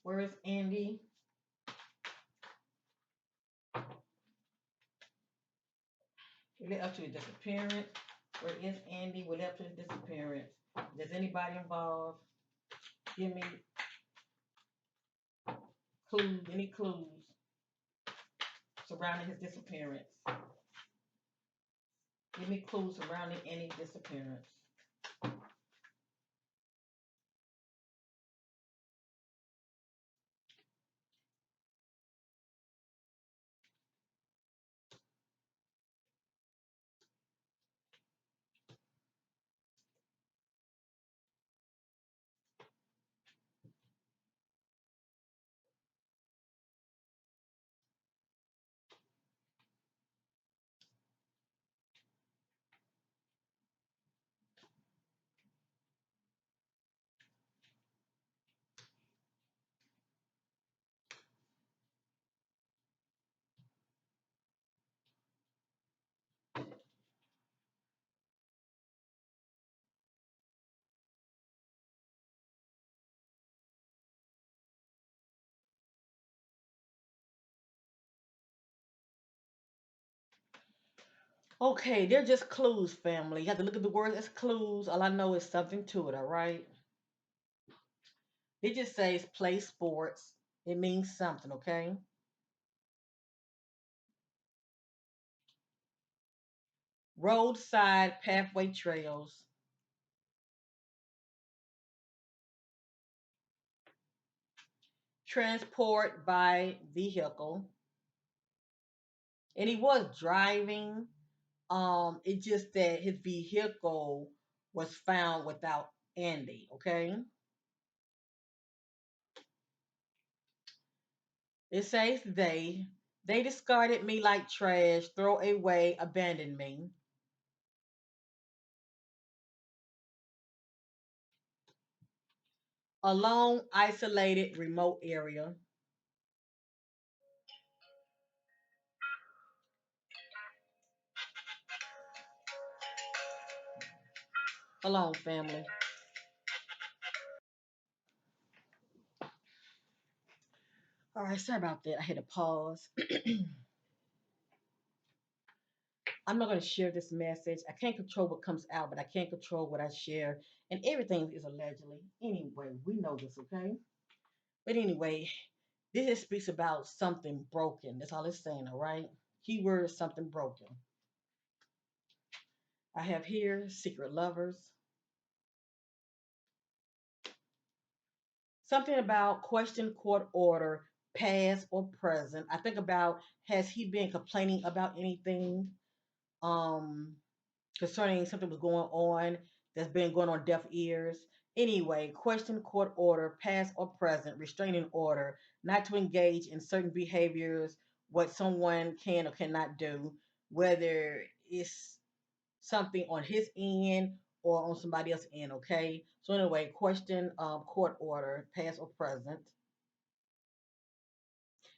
[SPEAKER 1] Where is Andy? We led up to his disappearance. Where is Andy? We led up to his disappearance. Does anybody involved? Give me clues, any clues surrounding his disappearance. Give me clues surrounding any disappearance. Okay, they're just clues, family. You have to look at the words as clues. All I know is something to it, all right? It just says play sports. It means something, okay? Roadside pathway trails, transport by vehicle. And he was driving. It's just that his vehicle was found without Andy, okay? It says they discarded me like trash, throw away, abandoned me. A lone, isolated, remote area. Alone, family. All right, sorry about that. I had to pause. I'm not going to share this message. I can't control what comes out, but I can control what I share. And everything is allegedly. Anyway, we know this, okay? But anyway, this just speaks about something broken. That's all it's saying, all right? Keyword is something broken. I have here secret lovers. Something about question court order, past or present. I think about, has he been complaining about anything um concerning something was going on that's been going on deaf ears? Anyway, question court order, past or present, restraining order, not to engage in certain behaviors, what someone can or cannot do, whether it's something on his end or on somebody else's end, okay? So anyway, question court order, past or present.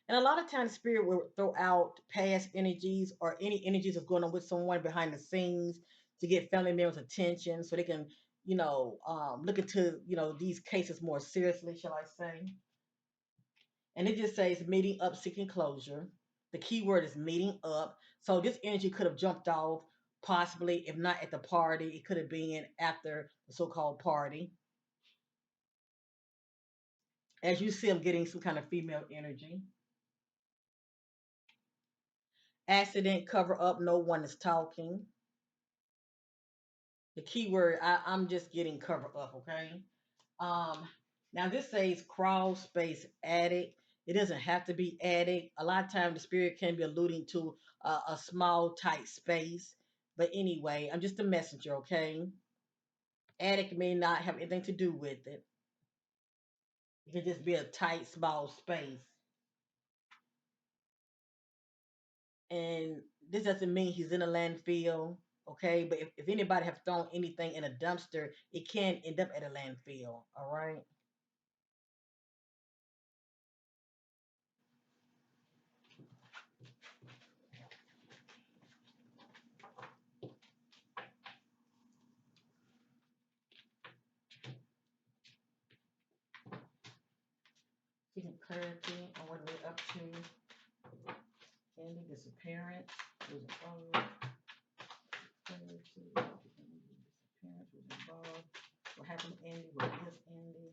[SPEAKER 1] And a lot of times spirit will throw out past energies or any energies that's going on with someone behind the scenes to get family members' attention so they can, look into, these cases more seriously, shall I say. And it just says meeting up, seeking closure. The key word is meeting up. So this energy could have jumped off, possibly, if not at the party, it could have been after the so-called party. As you see, I'm getting some kind of female energy. Accident, cover up, no one is talking. The keyword, I'm just getting cover up, okay? Um, Now this says crawl space attic. It doesn't have to be attic. A lot of times the spirit can be alluding to a small, tight space. But anyway, I'm just a messenger, okay? Attic may not have anything to do with it. It can just be a tight, small space. And this doesn't mean he's in a landfill, okay? But if anybody have thrown anything in a dumpster, it can end up at a landfill, all right? Seeking clarity on what we're up to. Ending disappearance. Who's involved? Clarity. Disappearance. Who's involved? What happened to Andy? Where is Andy?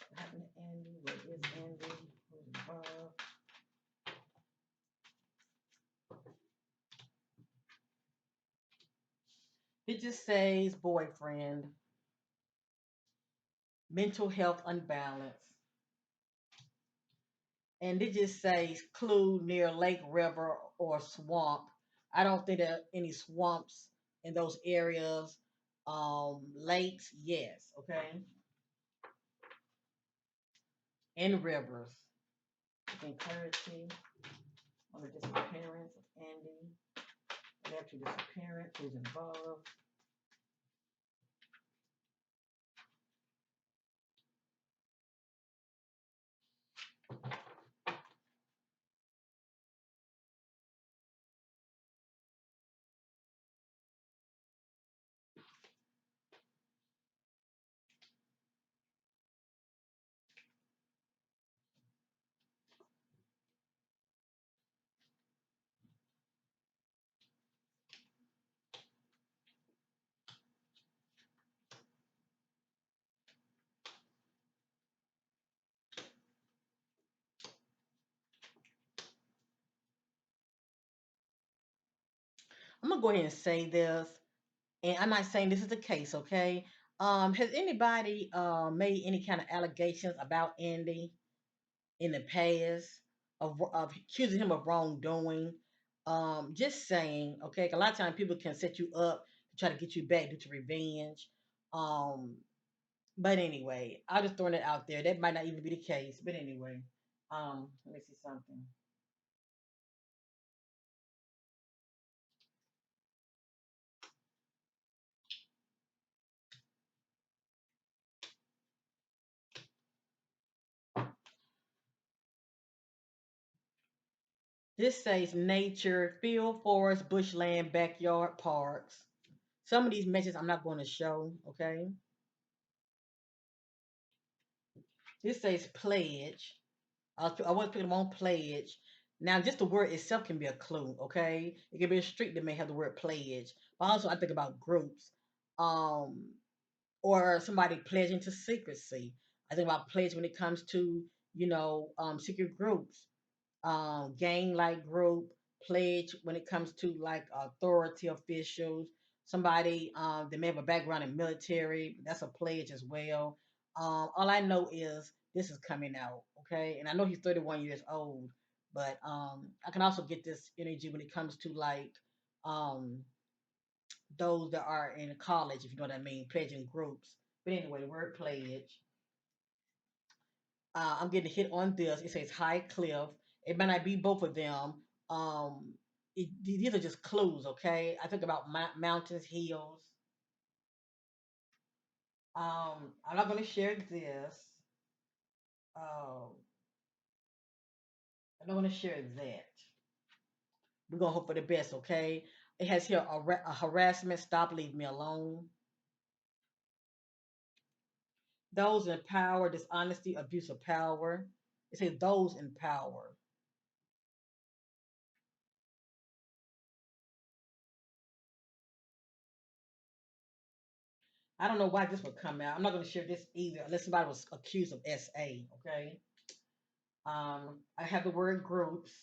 [SPEAKER 1] What happened to Andy? Where is Andy? Who's involved? It just says boyfriend, mental health unbalance. And it just says clue near lake, river, or swamp. I don't think there are any swamps in those areas. Lakes, yes, okay, and rivers. Again, clarity on the disappearance of Andy, and after disappearance, who's involved. I'm gonna go ahead and say this, and I'm not saying this is the case, okay? Has anybody made any kind of allegations about Andy in the past of accusing him of wrongdoing? Just saying, okay? A lot of times people can set you up to try to get you back due to revenge. Um, but anyway, I'm just throwing it out there. That might not even be the case. But anyway, let me see something. This says nature, field, forest, bushland, backyard, parks. Some of these messages I'm not going to show, okay? This says pledge. I was picking them on pledge. Now, just the word itself can be a clue, okay? It can be a street that may have the word pledge. But also, I think about groups, um, or somebody pledging to secrecy. I think about pledge when it comes to, secret groups, gang like group, pledge when it comes to like authority officials, somebody that may have a background in military, that's a pledge as well. All I know is this is coming out, okay? And I know he's 31 years old, but I can also get this energy when it comes to like um, those that are in college, if you know what I mean, pledging groups. But anyway, the word pledge. I'm getting hit on this. It says high cliff. It might not be both of them. These are just clues, okay? I think about mountains, hills. I'm not going to share this. Um, I'm not going to share that. We're going to hope for the best, okay? It has here a harassment. Stop, leave me alone. Those in power, dishonesty, abuse of power. It says those in power. I don't know why this would come out. I'm not going to share this either unless somebody was accused of SA, okay? I have the word groups.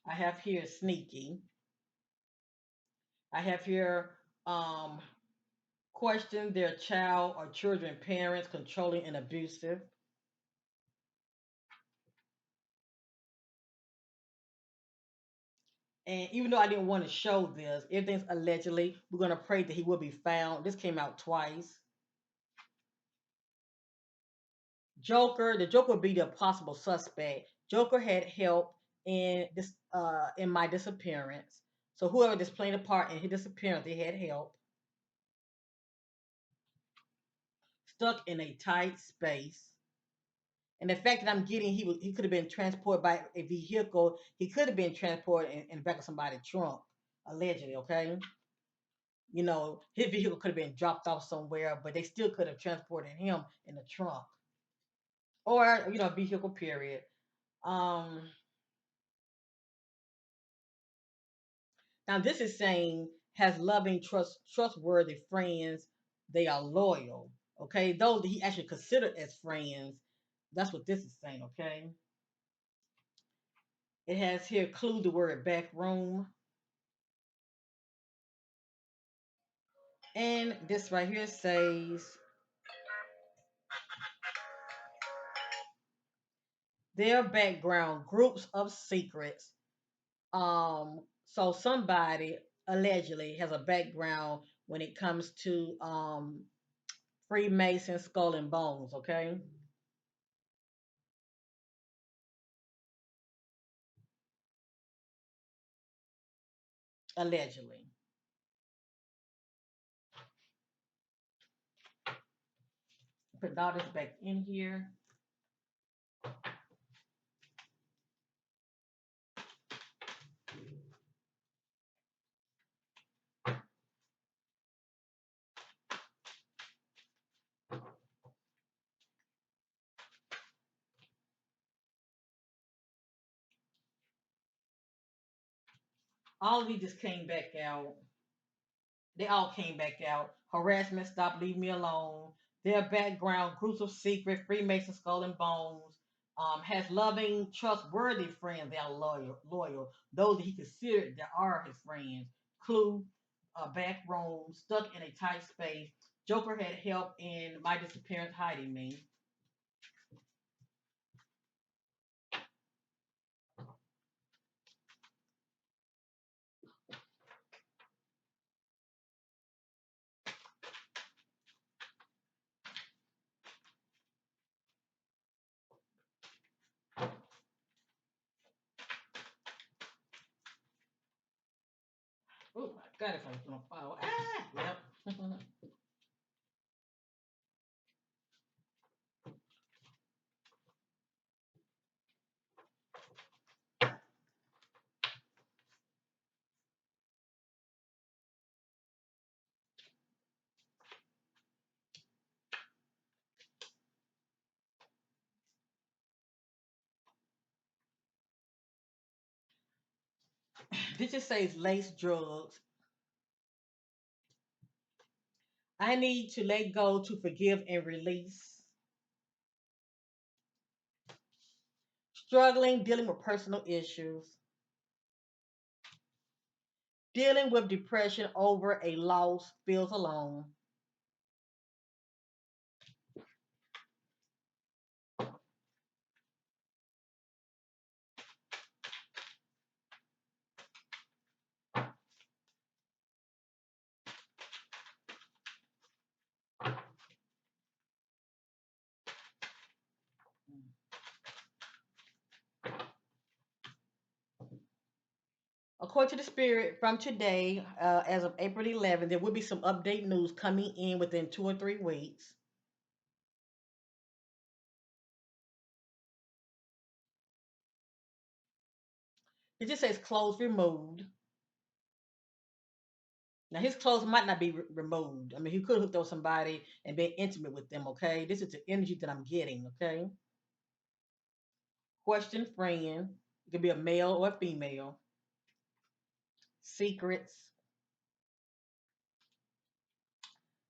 [SPEAKER 1] I have here sneaky. I have here um, question their child or children parents controlling and abusive. And even though I didn't want to show this, everything's allegedly. We're gonna pray that he will be found. This came out twice. Joker, the Joker would be the possible suspect. Joker had help in my disappearance. So whoever just played a part in his disappearance, they had help. Stuck in a tight space. And the fact that I'm getting he could have been transported by a vehicle. He could have been transported in the back of somebody's trunk, allegedly. Okay, his vehicle could have been dropped off somewhere, but they still could have transported him in the trunk or vehicle. Period. Um, Now this is saying has loving, trustworthy friends. They are loyal. Okay, those that he actually considered as friends. That's what this is saying. Okay, it has here clue the word back room. And this right here says their background, groups of secrets. So somebody allegedly has a background when it comes to Freemason skull and bones, okay? Allegedly. Put all this back in here. All of these just came back out. They all came back out. Harassment, stop, leave me alone. Their background, groups of secret, Freemason, skull and bones. Has loving, trustworthy friends. They are loyal. Those that he considered that are his friends. Clue, back room, stuck in a tight space. Joker had help in my disappearance, hiding me. Oh my God, if I was gonna fall. Yep. This just says lace drugs. I need to let go to forgive and release. Struggling, dealing with personal issues. Dealing with depression over a loss, feels alone. According to the spirit, from today, as of April 11th, there will be some update news coming in within 2 or 3 weeks. It just says clothes removed. Now, his clothes might not be removed. I mean, he could have hooked up with somebody and been intimate with them, okay? This is the energy that I'm getting, okay? Question friend. It could be a male or a female. Secrets.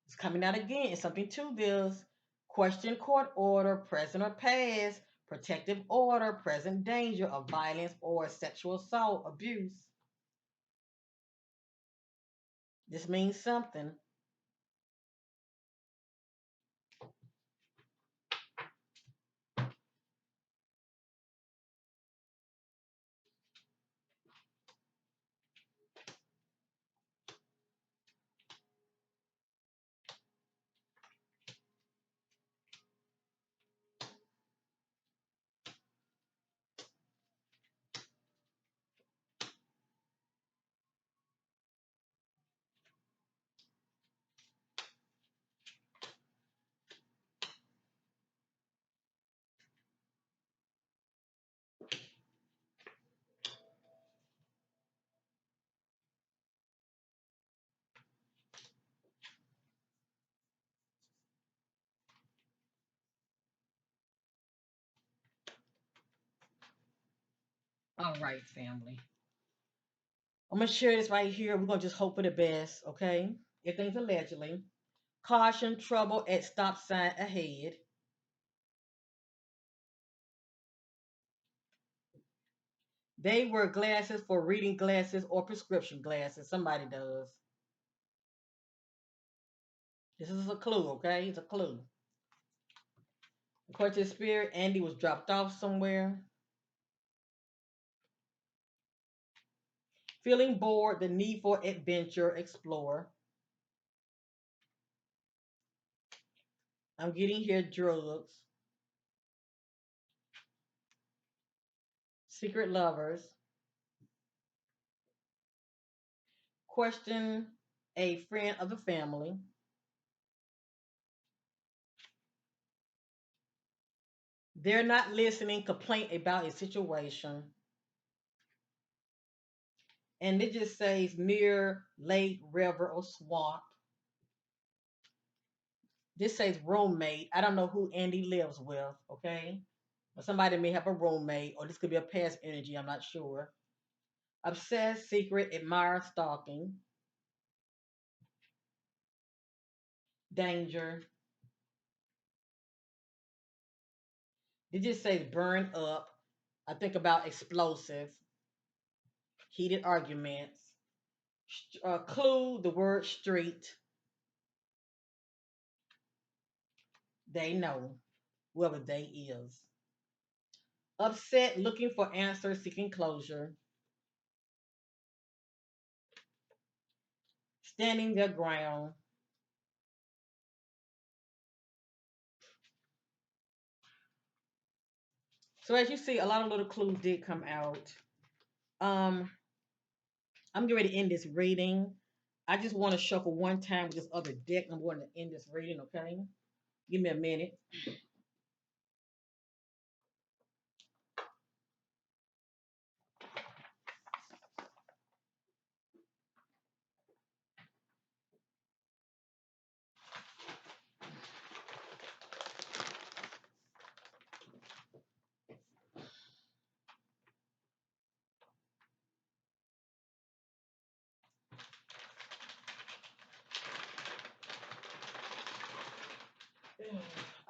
[SPEAKER 1] It's coming out again. It's something to this. Question court order, present or past. Protective order, present danger of violence or sexual assault, abuse. This means something. All right, family. I'm gonna share this right here. We're gonna just hope for the best, okay? Everything's allegedly. Caution, trouble at stop sign ahead. They wear glasses for reading glasses or prescription glasses. Somebody does. This is a clue, okay? It's a clue. According to the spirit, Andy was dropped off somewhere. Feeling bored, the need for adventure, explore. I'm getting here drugs. Secret lovers. Question a friend of the family. They're not listening, complaint about a situation. And it just says near lake, river, or swamp. This says roommate. I don't know who Andy lives with, okay? But somebody may have a roommate, or this could be a past energy, I'm not sure. Obsessed, secret, admire, stalking. Danger. It just says burn up. I think about explosive, heated arguments. Clue the word street. They know, whoever they is. Upset, looking for answers, seeking closure. Standing their ground. So as you see, a lot of little clues did come out. Um, I'm getting ready to end this reading. I just want to shuffle one time with this other deck. I'm going to end this reading, okay? Give me a minute.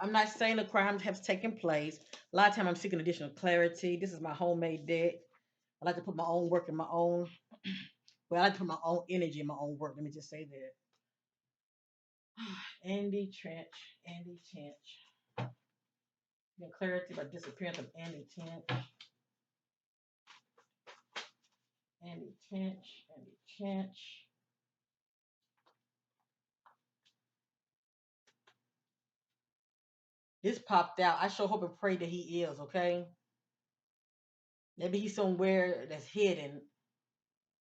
[SPEAKER 1] I'm not saying the crime has taken place. A lot of time I'm seeking additional clarity. This is my homemade deck. I like to put my own work in my own. Well, I like to put my own energy in my own work. Let me just say that. Andy Trench, Andy Tench. The clarity about disappearance of Andy Tench, Andy Tench, Andy Tench. This popped out. I sure hope and pray that he is, okay? Maybe he's somewhere that's hidden,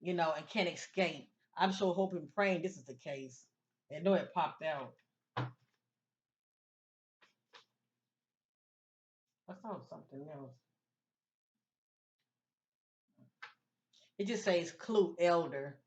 [SPEAKER 1] and can't escape. I'm sure hoping and praying this is the case. I know it popped out. I saw something else. It just says clue elder.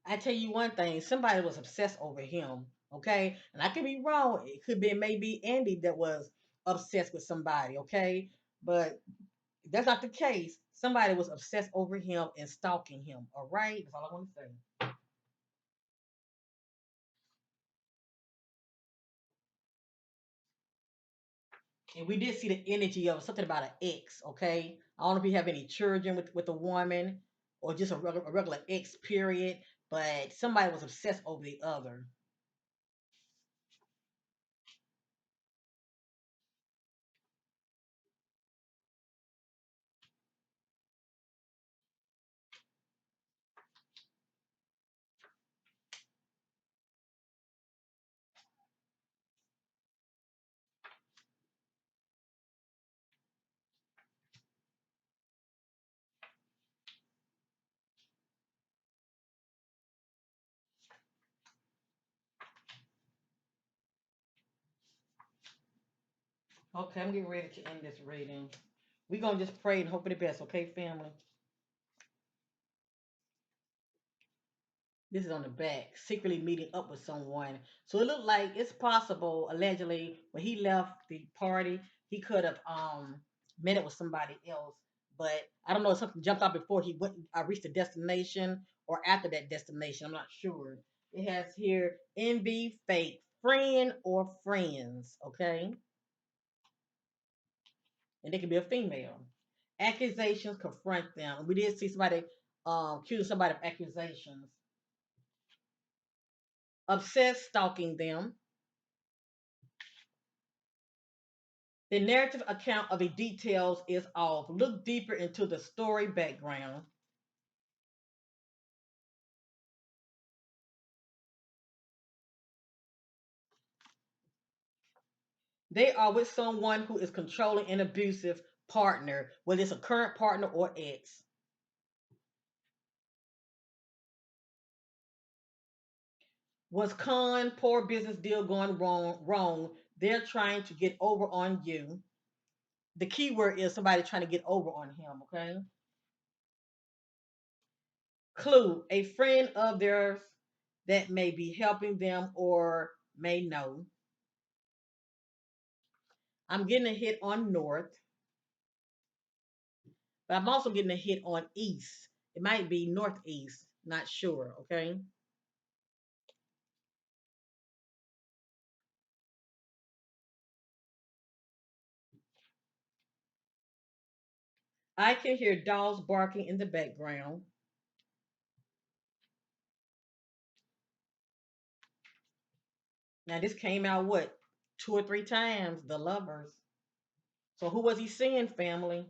[SPEAKER 1] I tell you one thing, somebody was obsessed over him, okay? And I could be wrong. It could be maybe Andy that was obsessed with somebody, okay? But if that's not the case. Somebody was obsessed over him and stalking him, all right? That's all I want to say. And we did see the energy of something about an ex, okay? I don't know if you have any children with a woman or just a regular ex, period. But somebody was obsessed over the other. Okay, I'm getting ready to end this reading. We're going to just pray and hope for the best, okay, family? This is on the back, secretly meeting up with someone. So it looked like it's possible, allegedly, when he left the party, he could have met up with somebody else. But I don't know if something jumped out before he went reached the destination or after that destination. I'm not sure. It has here envy, fake, friend or friends, okay? And they can be a female. Accusations confront them. We did see somebody accusing somebody of accusations. Obsessed, stalking them. The narrative account of the details is off. Look deeper into the story background. They are with someone who is controlling an abusive partner, whether it's a current partner or ex. Was con, poor business deal going wrong. They're trying to get over on you. The key word is somebody trying to get over on him, okay? Clue, a friend of theirs that may be helping them or may know. I'm getting a hit on north, but I'm also getting a hit on east. It might be northeast, not sure, okay? I can hear dogs barking in the background. Now, this came out what? Two or three times, the lovers. So, who was he seeing, family?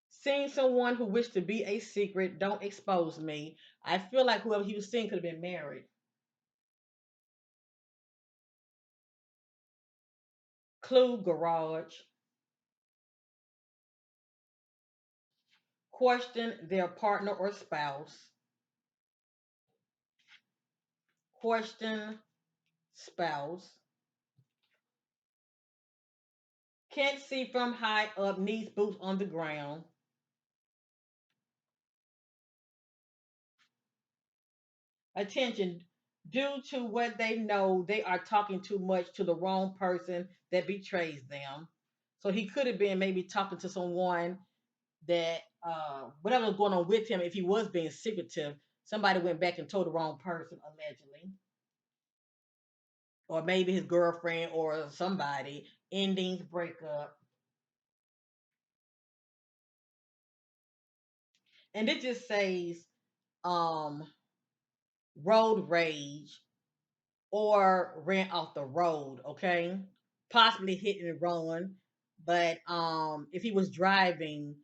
[SPEAKER 1] Seeing someone who wished to be a secret, don't expose me. I feel like whoever he was seeing could have been married. Clue, garage. question their partner or spouse, question spouse, can't see from high up, needs boots on the ground. Attention, due to what they know, they are talking too much to the wrong person that betrays them. So he could have been maybe talking to someone that whatever was going on with him, if he was being secretive, somebody went back and told the wrong person, allegedly. Or maybe his girlfriend or somebody, endings, breakup. And it just says um road rage or ran off the road, okay? Possibly hit and run. But if he was driving,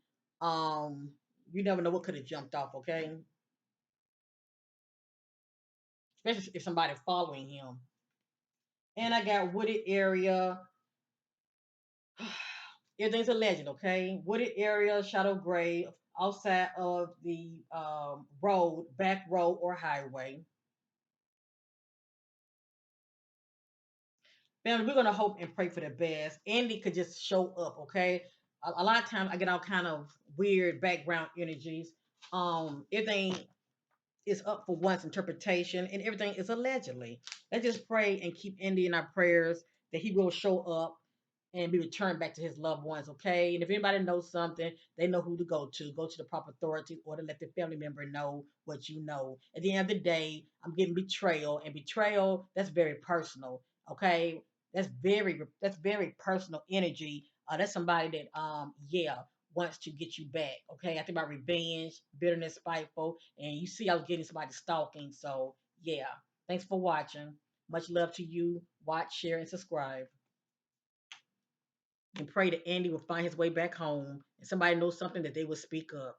[SPEAKER 1] um you never know what could have jumped off, okay? Especially if somebody following him. And I got wooded area. Everything's a legend, okay? Wooded area, shadow gray, outside of the road, back road or highway. Family, we're gonna hope and pray for the best. Andy could just show up, okay? A lot of times I get all kind of weird background energies. Everything is up for one's interpretation, and everything is allegedly. Let's just pray and keep Andy in our prayers that he will show up and be returned back to his loved ones, okay? And if anybody knows something, they know who to go to. Go to the proper authorities or to let the family member know what you know. At the end of the day, I'm getting betrayal, and betrayal, that's very personal, okay? That's very personal energy. That's somebody that yeah wants to get you back. Okay, I think about revenge, bitterness, spiteful, and you see I was getting somebody stalking. So yeah, thanks for watching. Much love to you. Watch, share, and subscribe. And pray that Andy will find his way back home and somebody knows something that they will speak up.